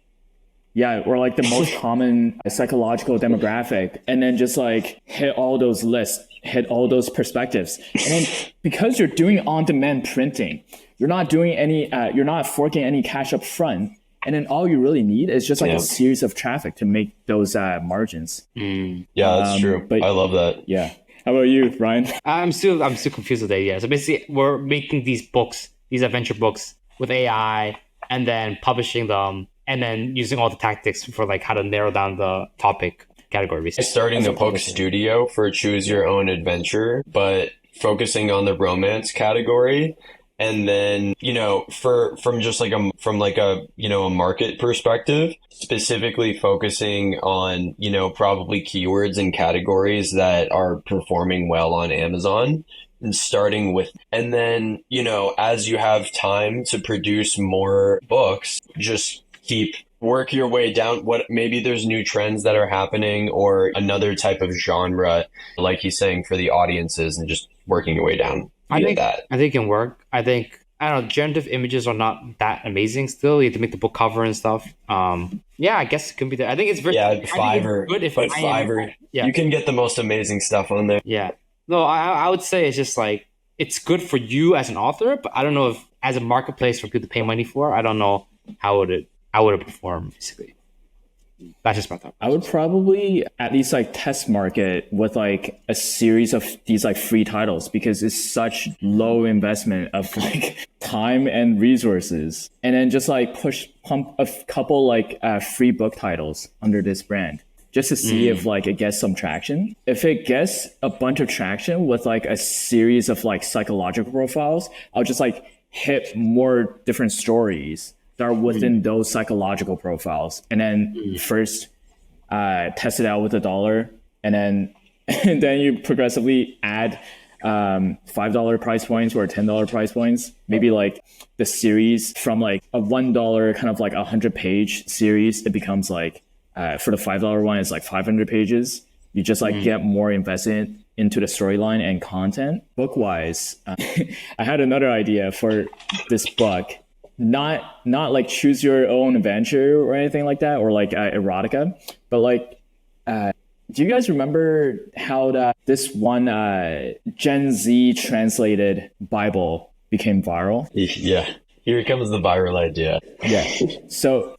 Yeah, or like the most common psychological demographic, and then just like hit all those lists, hit all those perspectives. And then because you're doing on-demand printing, you're not doing any, you're not forking any cash up front. And then all you really need is just like a series of traffic to make those margins.
Yeah, that's true. But I love that.
Yeah. How about you, Ryan?
I'm still confused with the idea. So basically, we're making these books, these adventure books, with AI, and then publishing them, and then using all the tactics for like how to narrow down the topic category. Basically.
Starting the book studio for choose your own adventure, but focusing on the romance category. And then, you know, from a market perspective, specifically focusing on, you know, probably keywords and categories that are performing well on Amazon, and starting with, and then, you know, as you have time to produce more books, just work your way down. What maybe there's new trends that are happening or another type of genre, like he's saying, for the audiences, and just working your way down via that.
I think it can work. I don't know, generative images are not that amazing still. You have to make the book cover and stuff. Yeah, I guess it can be there. I think it's very
Fiverr.
Good if
But Fiverr, you can get the most amazing stuff on there.
Yeah. No, I would say it's just like it's good for you as an author, but I don't know if as a marketplace for people to pay money for, I don't know how would it perform basically. That's just my thought.
I would probably at least like test market with like a series of these like free titles, because it's such low investment of like time and resources, and then just like pump a couple like free book titles under this brand just to see if like it gets some traction. If it gets a bunch of traction with like a series of like psychological profiles, I'll just like hit more different stories that are within those psychological profiles, and then first test it out with $1, and then you progressively add $5 price points or $10 price points. Maybe like the series from like a $1 kind of like 100-page series, it becomes like for the $5 one, it's like 500 pages. You just like get more invested into the storyline and content. Book wise, I had another idea for this book. Not like choose your own adventure or anything like that, or like erotica, but like do you guys remember how this one Gen Z translated Bible became viral?
Yeah, here comes the viral idea.
Yeah. So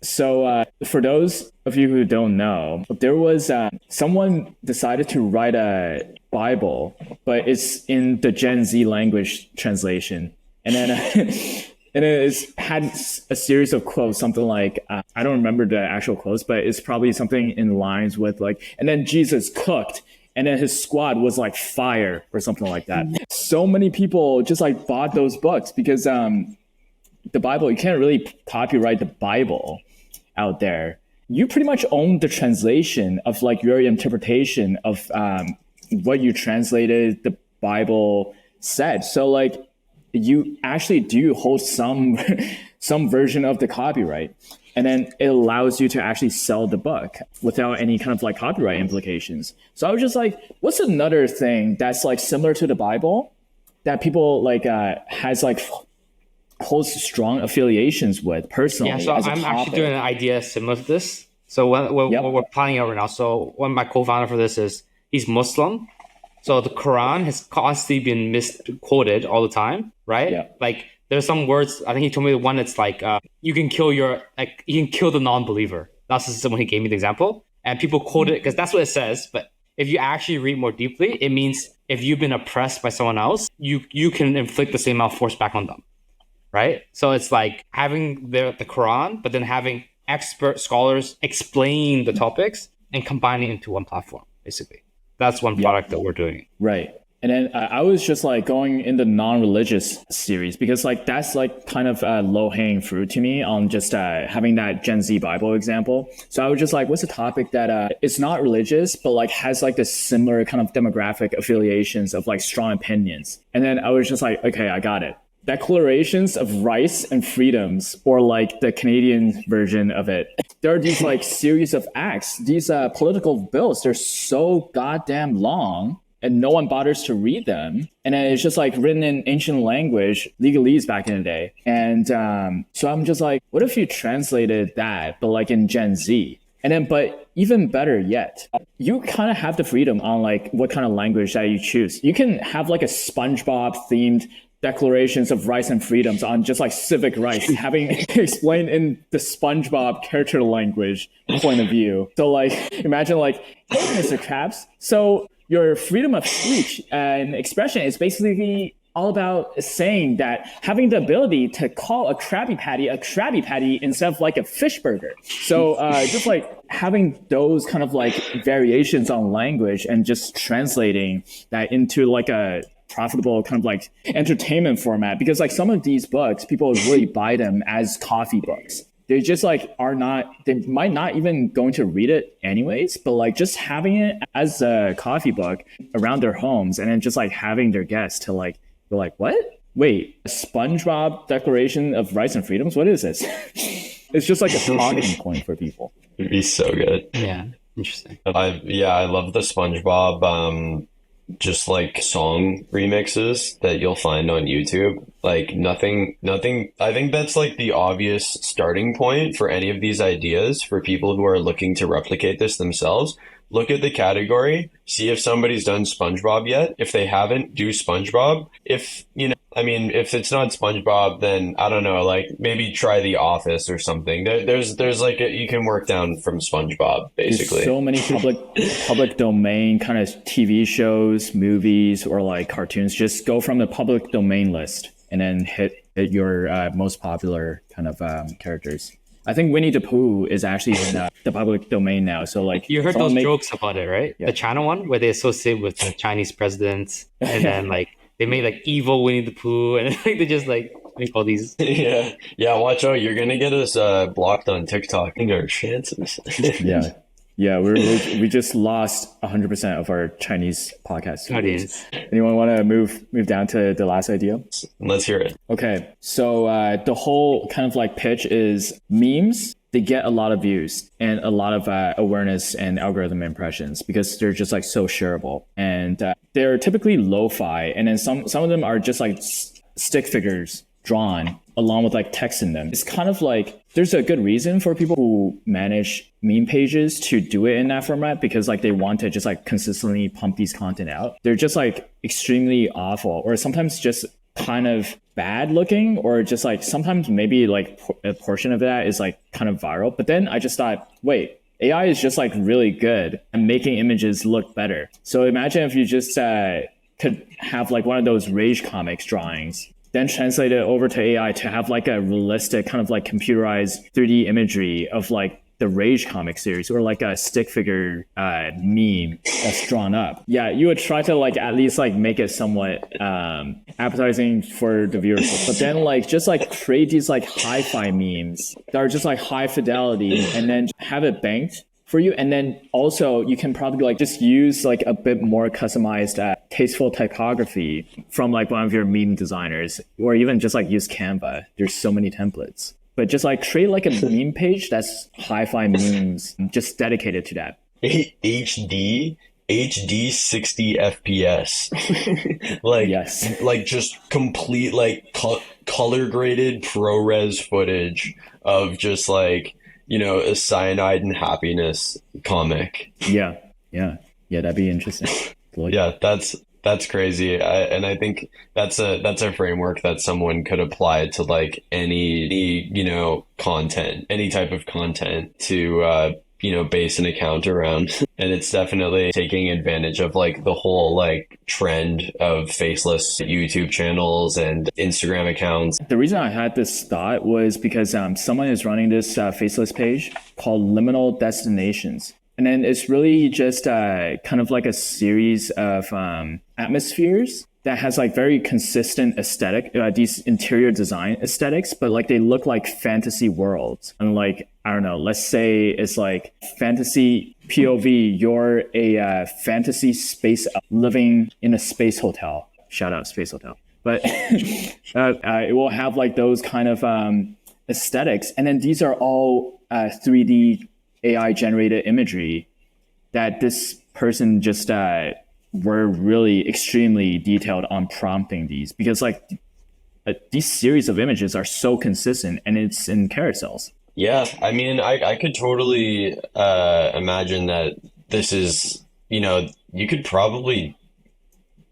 for those of you who don't know, there was someone decided to write a Bible, but it's in the Gen Z language translation, and then and it had a series of quotes, something like, I don't remember the actual quotes, but it's probably something in lines with like, and then Jesus cooked, and then his squad was like fire or something like that. So many people just like bought those books because the Bible, you can't really copyright the Bible out there. You pretty much own the translation of like your interpretation of what you translated the Bible said. So like, you actually do hold some version of the copyright, and then it allows you to actually sell the book without any kind of like copyright implications. So I was just like, what's another thing that's like similar to the Bible that people like has like holds strong affiliations with personally?
Yeah, so I'm actually doing an idea similar to this. So what we're planning out right now. So one of my co-founder for this he's Muslim. So the Quran has constantly been misquoted all the time, right?
Yeah.
Like there's some words. I think he told me the one that's like you can kill the non-believer. That's just someone he gave me the example, and people quote it because that's what it says. But if you actually read more deeply, it means if you've been oppressed by someone else, you can inflict the same amount of force back on them, right? So it's like having the Quran, but then having expert scholars explain the topics and combining it into one platform, basically. That's one product that we're doing.
Right. And then I was just like going in the non-religious series because like that's like kind of low-hanging fruit to me on just having that Gen Z Bible example. So I was just like, what's a topic that it's not religious, but like has like this similar kind of demographic affiliations of like strong opinions. And then I was just like, okay, I got it. Declarations of Rights and Freedoms, or like the Canadian version of it. There are these like series of acts, these political bills, they're so goddamn long and no one bothers to read them. And then it's just like written in ancient language, legalese back in the day. And so I'm just like, what if you translated that, but like in Gen Z? And then, but even better yet, you kind of have the freedom on like what kind of language that you choose. You can have like a SpongeBob themed declarations of rights and freedoms on just like civic rights, having explained in the SpongeBob character language point of view. So like, imagine like, hey, Mr. Krabs, so your freedom of speech and expression is basically all about saying that having the ability to call a Krabby Patty instead of like a fish burger. So just like having those kind of like variations on language and just translating that into like a profitable kind of like entertainment format, because like some of these books, people really buy them as coffee books. They just like they might not even going to read it anyways, but like just having it as a coffee book around their homes, and then just like having their guests to like, they're like, what? Wait, a SpongeBob Declaration of Rights and Freedoms? What is this? It's just like a talking point for people.
It'd be so good.
Yeah, interesting.
I love the SpongeBob just like song remixes that you'll find on YouTube. Like nothing I think that's like the obvious starting point for any of these ideas for people who are looking to replicate this themselves. Look at the category, see if somebody's done SpongeBob yet. If they haven't, do SpongeBob. If, if it's not SpongeBob, then I don't know, like maybe try The Office or something. There's like you can work down from SpongeBob, basically.
There's so many public domain kind of TV shows, movies, or like cartoons. Just go from the public domain list and then hit your most popular kind of characters. I think Winnie the Pooh is actually in the public domain now. So like
you heard those jokes about it, right? Yeah. The China one where they associate with the Chinese presidents, and then like they made like evil Winnie the Pooh, and like they just like make all these.
Yeah. Watch out! You're gonna get us blocked on TikTok. I think our chances.
Yeah, we just lost 100% of our Chinese podcast
audience.
Anyone want to move down to the last idea?
Let's hear it.
Okay, so the whole kind of like pitch is memes. They get a lot of views and a lot of awareness and algorithm impressions because they're just like so shareable, and they're typically lo-fi, and then some of them are just like stick figures drawn along with like text in them. It's kind of like there's a good reason for people who manage meme pages to do it in that format because like they want to just like consistently pump these content out. They're just like extremely awful or sometimes just kind of bad looking, or just like sometimes maybe like a portion of that is like kind of viral. But then I just thought, wait, AI is just like really good at making images look better. So imagine if you just could have like one of those Rage Comics drawings, then translate it over to AI to have like a realistic kind of like computerized 3D imagery of like the Rage comic series, or like a stick figure meme that's drawn up. Yeah, you would try to like at least like make it somewhat appetizing for the viewership, but then like just like create these like hi-fi memes that are just like high fidelity and then have it banked for you. And then also you can probably like just use like a bit more customized tasteful typography from like one of your meme designers, or even just like use Canva. There's so many templates, but just like create like a meme page that's hi-fi memes just dedicated to that.
HD 60 FPS. Like,
yes.
Like just complete like color graded ProRes footage of just like, a cyanide and happiness comic.
Yeah, that'd be interesting.
Yeah, that's crazy. I think that's a framework that someone could apply to like any content, any type of content to base an account around. And it's definitely taking advantage of like the whole like trend of faceless YouTube channels and Instagram accounts.
The reason I had this thought was because someone is running this faceless page called Liminal Destinations. And then it's really just kind of like a series of atmospheres that has like very consistent aesthetic, these interior design aesthetics, but like they look like fantasy worlds. And like, I don't know, let's say it's like fantasy POV, you're a fantasy space living in a space hotel. Shout out Space Hotel. But it will have like those kind of aesthetics. And then these are all 3D AI generated imagery that this person just were really extremely detailed on prompting these, because like these series of images are so consistent and it's in carousels.
Yeah, I mean, I could totally imagine that this is, you could probably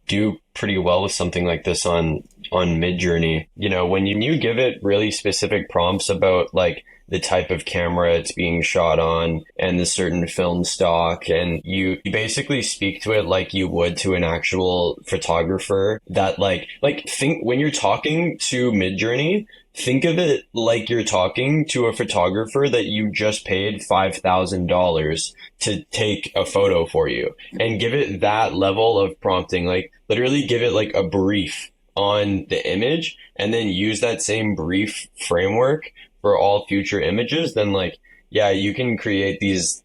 do pretty well with something like this on Midjourney. When you give it really specific prompts about like the type of camera it's being shot on and the certain film stock, and you basically speak to it like you would to an actual photographer, that like think when you're talking to Midjourney, think of it like you're talking to a photographer that you just paid $5,000 to take a photo for you, and give it that level of prompting. Like literally give it like a brief on the image and then use that same brief framework for all future images. Then like, yeah, you can create these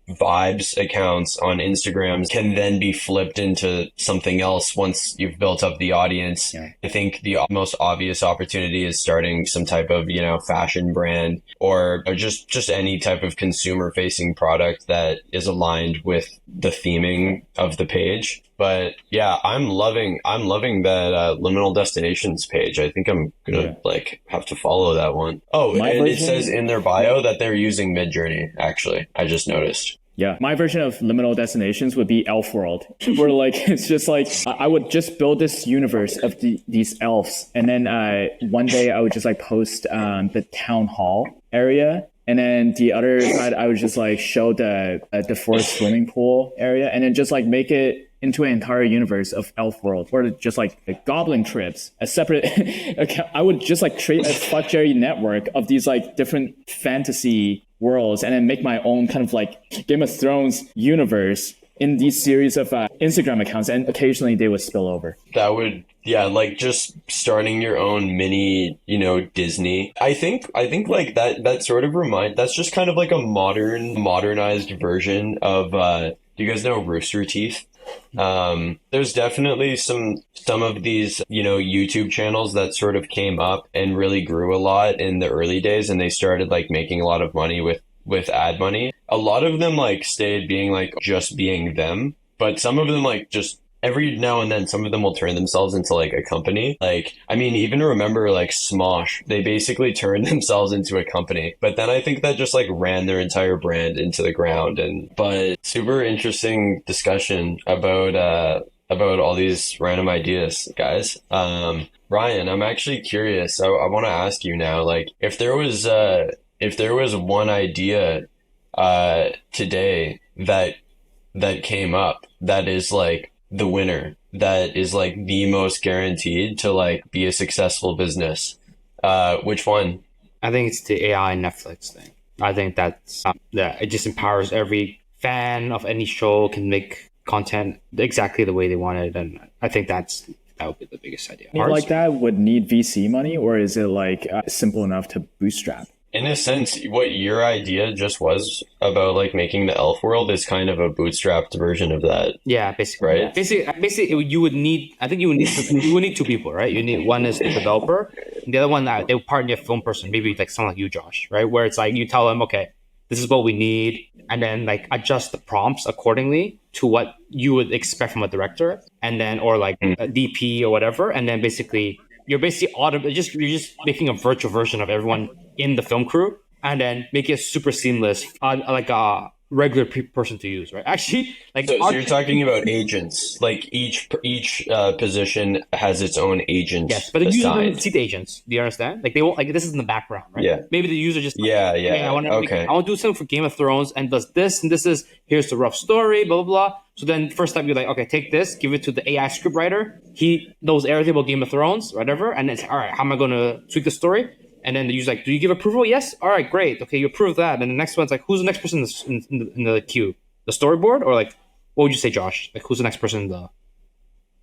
vibes accounts on Instagram can then be flipped into something else once you've built up the audience.
Yeah.
I think the most obvious opportunity is starting some type of, fashion brand or just any type of consumer facing product that is aligned with the theming of the page. But yeah, I'm loving that liminal destinations page. I think I'm gonna have to follow that one. Oh, and it says in their bio that they're using Midjourney. Actually, I just noticed.
Yeah, my version of liminal destinations would be Elf World, where it's just I would just build this universe of these elves, and then one day I would just post the town hall area, and then the other side I would just show the forest swimming pool area, and then just make it into an entire universe of Elf World, or just the Goblin Trips, a separate account. I would just create a Fuck Jerry network of these different fantasy worlds, and then make my own kind of Game of Thrones universe in these series of Instagram accounts, and occasionally they would spill over.
That would, just starting your own mini, Disney. I think that sort of that's just kind of a modernized version of, do you guys know Rooster Teeth? There's definitely some of these, YouTube channels that sort of came up and really grew a lot in the early days, and they started making a lot of money with ad money. A lot of them stayed being just being them, but some of them just every now and then some of them will turn themselves into a company. Even remember Smosh, they basically turned themselves into a company, but then I think that just ran their entire brand into the ground. But super interesting discussion about all these random ideas, guys. Ryan, I'm actually curious. I want to ask you now, if there was one idea today that came up that is the winner, that is the most guaranteed to be a successful business, which one?
I think it's the AI Netflix thing. I think that's it just empowers every fan of any show can make content exactly the way they want it, and I think that would be the biggest idea.
That would need VC money, or is it simple enough to bootstrap?
In a sense, what your idea just was about making the elf world is kind of a bootstrapped version of that.
Yeah, basically.
Right?
Basically, you would need two people, right? You need one is the developer, and the other one they would partner a film person, maybe someone like you, Josh, right? Where it's you tell them, okay, this is what we need, and then adjust the prompts accordingly to what you would expect from a director, and then or a DP or whatever, and then basically you're just making a virtual version of everyone in the film crew, and then make it super seamless, a regular person to use, right? Actually,
so you're talking about agents, each position has its own agent.
Yes, but the user doesn't see the agents. Do you understand? They won't this is in the background, right?
Yeah.
Maybe the user just
I
want to do something for Game of Thrones and does this, and this is here's the rough story, blah blah blah. So then first time you're okay, take this, give it to the AI script writer. He knows everything about Game of Thrones, whatever, and it's all right. How am I going to tweak the story? And then the user's do you give approval? Yes. All right, great. Okay, you approve that. And the next one's who's the next person in the queue? The storyboard, or what would you say, Josh? Who's the next person in the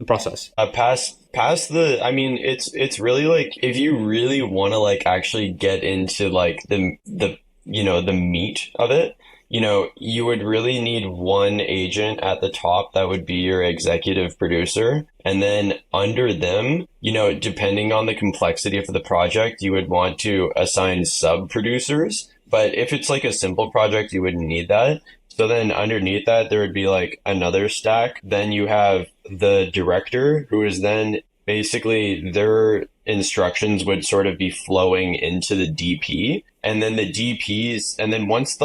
process?
Past the. It's really if you really want to actually get into the meat of it. You would really need one agent at the top that would be your executive producer. And then under them, depending on the complexity of the project, you would want to assign sub-producers. But if it's a simple project, you wouldn't need that. So then underneath that, there would be another stack. Then you have the director, who is then basically their instructions would sort of be flowing into the DP. And then the DPs, and then once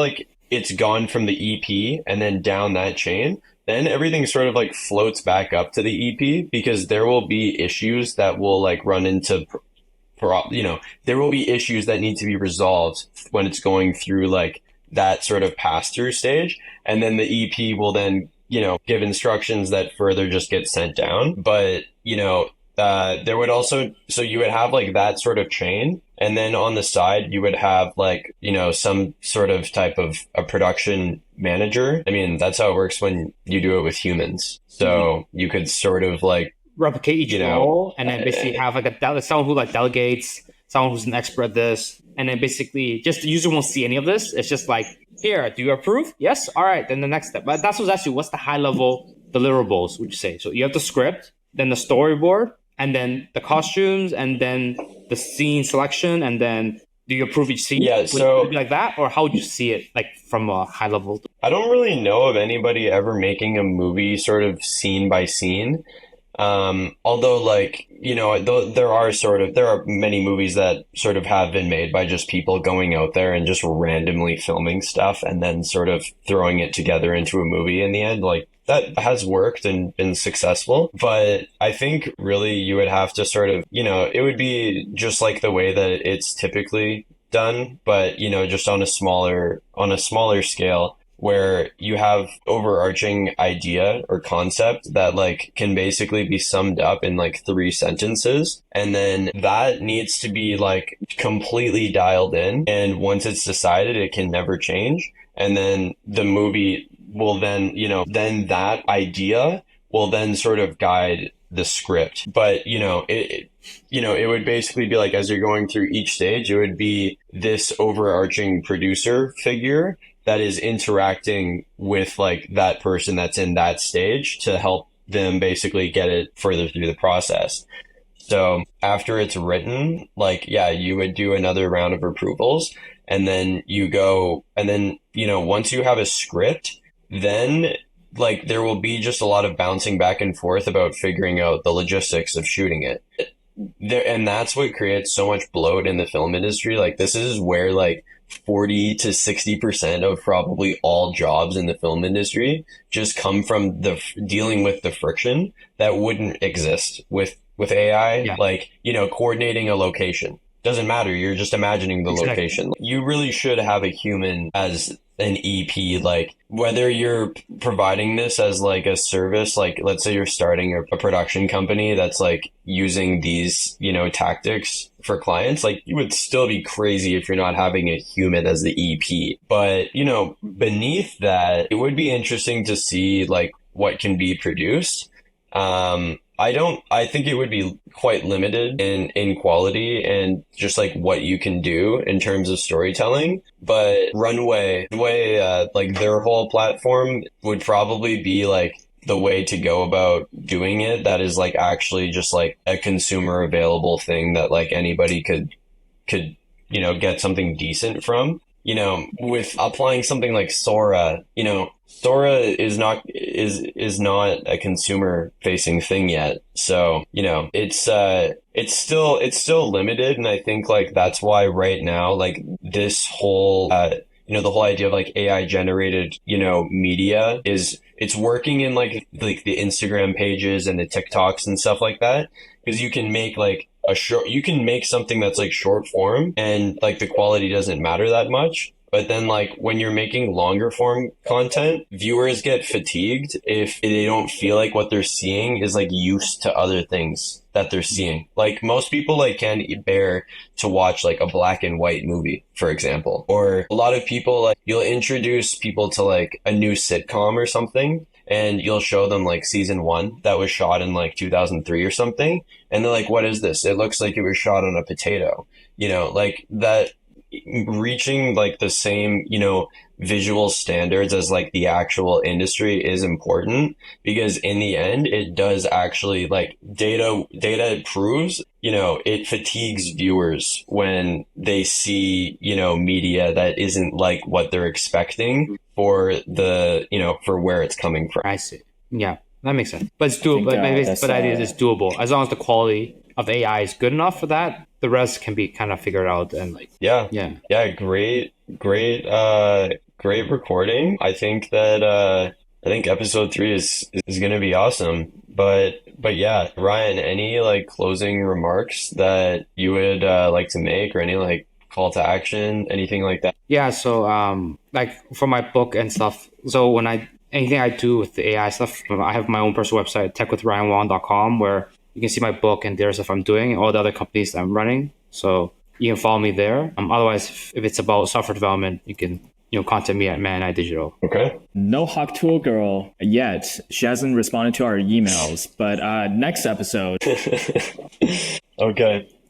it's gone from the EP and then down that chain, then everything sort of floats back up to the EP, because there will be issues that will run into, there will be issues that need to be resolved when it's going through that sort of pass-through stage. And then the EP will then, give instructions that further just get sent down. But, there would also, so you would have that sort of chain. And then on the side, you would have some sort of type of a production manager. That's how it works when you do it with humans. So you could sort of
replicate each role, and then basically have someone who delegates, someone who's an expert at this, and then basically just the user won't see any of this. It's just Here, do you approve? Yes. All right. Then the next step. But that's what's actually what's the high level deliverables, would you say? So you have the script, then the storyboard, and then the costumes, and then the scene selection, and then do you approve each scene?
Yeah,
Would it be like that, or how would you see it, like from a high level?
I don't really know of anybody ever making a movie sort of scene by scene. Although, like, there are many movies that sort of have been made by just people going out there and just randomly filming stuff and then sort of throwing it together into a movie in the end. Like, that has worked and been successful. But I think really you would have to sort of, it would be just like the way that it's typically done, but, just on a smaller scale, where you have overarching idea or concept that like can basically be summed up in like 3 sentences. And then that needs to be like completely dialed in. And once it's decided, it can never change. And then the movie will then, then that idea will then sort of guide the script. But, it would basically be like, as you're going through each stage, it would be this overarching producer figure that is interacting with like that person that's in that stage to help them basically get it further through the process. So after it's written, like, yeah, you would do another round of approvals, and then you go, and then, once you have a script, then like there will be just a lot of bouncing back and forth about figuring out the logistics of shooting it. And that's what creates so much bloat in the film industry. Like, this is where like 40 to 60% of probably all jobs in the film industry just come from dealing with the friction that wouldn't exist with AI. Yeah. Like, coordinating a location doesn't matter. You're just imagining the location. You really should have a human as an EP, like whether you're providing this as like a service, like let's say you're starting a production company that's like using these, tactics for clients, like you would still be crazy if you're not having a human as the EP. But, beneath that, it would be interesting to see like what can be produced. I think it would be quite limited in quality and just like what you can do in terms of storytelling. But Runway, like their whole platform would probably be like the way to go about doing it. That is like actually just like a consumer available thing that like anybody could, get something decent from. With applying something like Sora, Sora is not a consumer facing thing yet. So, it's still limited. And I think like that's why right now, like this whole, the whole idea of like AI generated, media it's working in like the Instagram pages and the TikToks and stuff like that. Because you can make like you can make something that's like short form and like the quality doesn't matter that much. But then like when you're making longer form content, viewers get fatigued if they don't feel like what they're seeing is like used to other things that they're seeing. Like most people like can't bear to watch like a black and white movie, for example. Or a lot of people, like you'll introduce people to like a new sitcom or something, and you'll show them like season 1 that was shot in like 2003 or something. And they're like, what is this? It looks like it was shot on a potato, like that. Reaching like the same, visual standards as like the actual industry is important, because in the end, it does actually like data proves, it fatigues viewers when they see, media that isn't like what they're expecting for for where it's coming from.
I see. Yeah, that makes sense. But it's doable. But the idea is it's doable as long as the quality of AI is good enough for that. The rest can be kind of figured out and like
great recording. I think that episode 3 is going to be awesome. But yeah, Ryan, any like closing remarks that you would like to make, or any like call to action, anything like that?
Yeah, so like for my book and stuff, so anything I do with the AI stuff, I have my own personal website, techwithryanwong.com, where you can see my book and there's stuff I'm doing and all the other companies that I'm running. So you can follow me there. Otherwise, if it's about software development, you can contact me at Man Digital.
Okay.
No Hawk Tool Girl yet. She hasn't responded to our emails, but next episode.
Okay.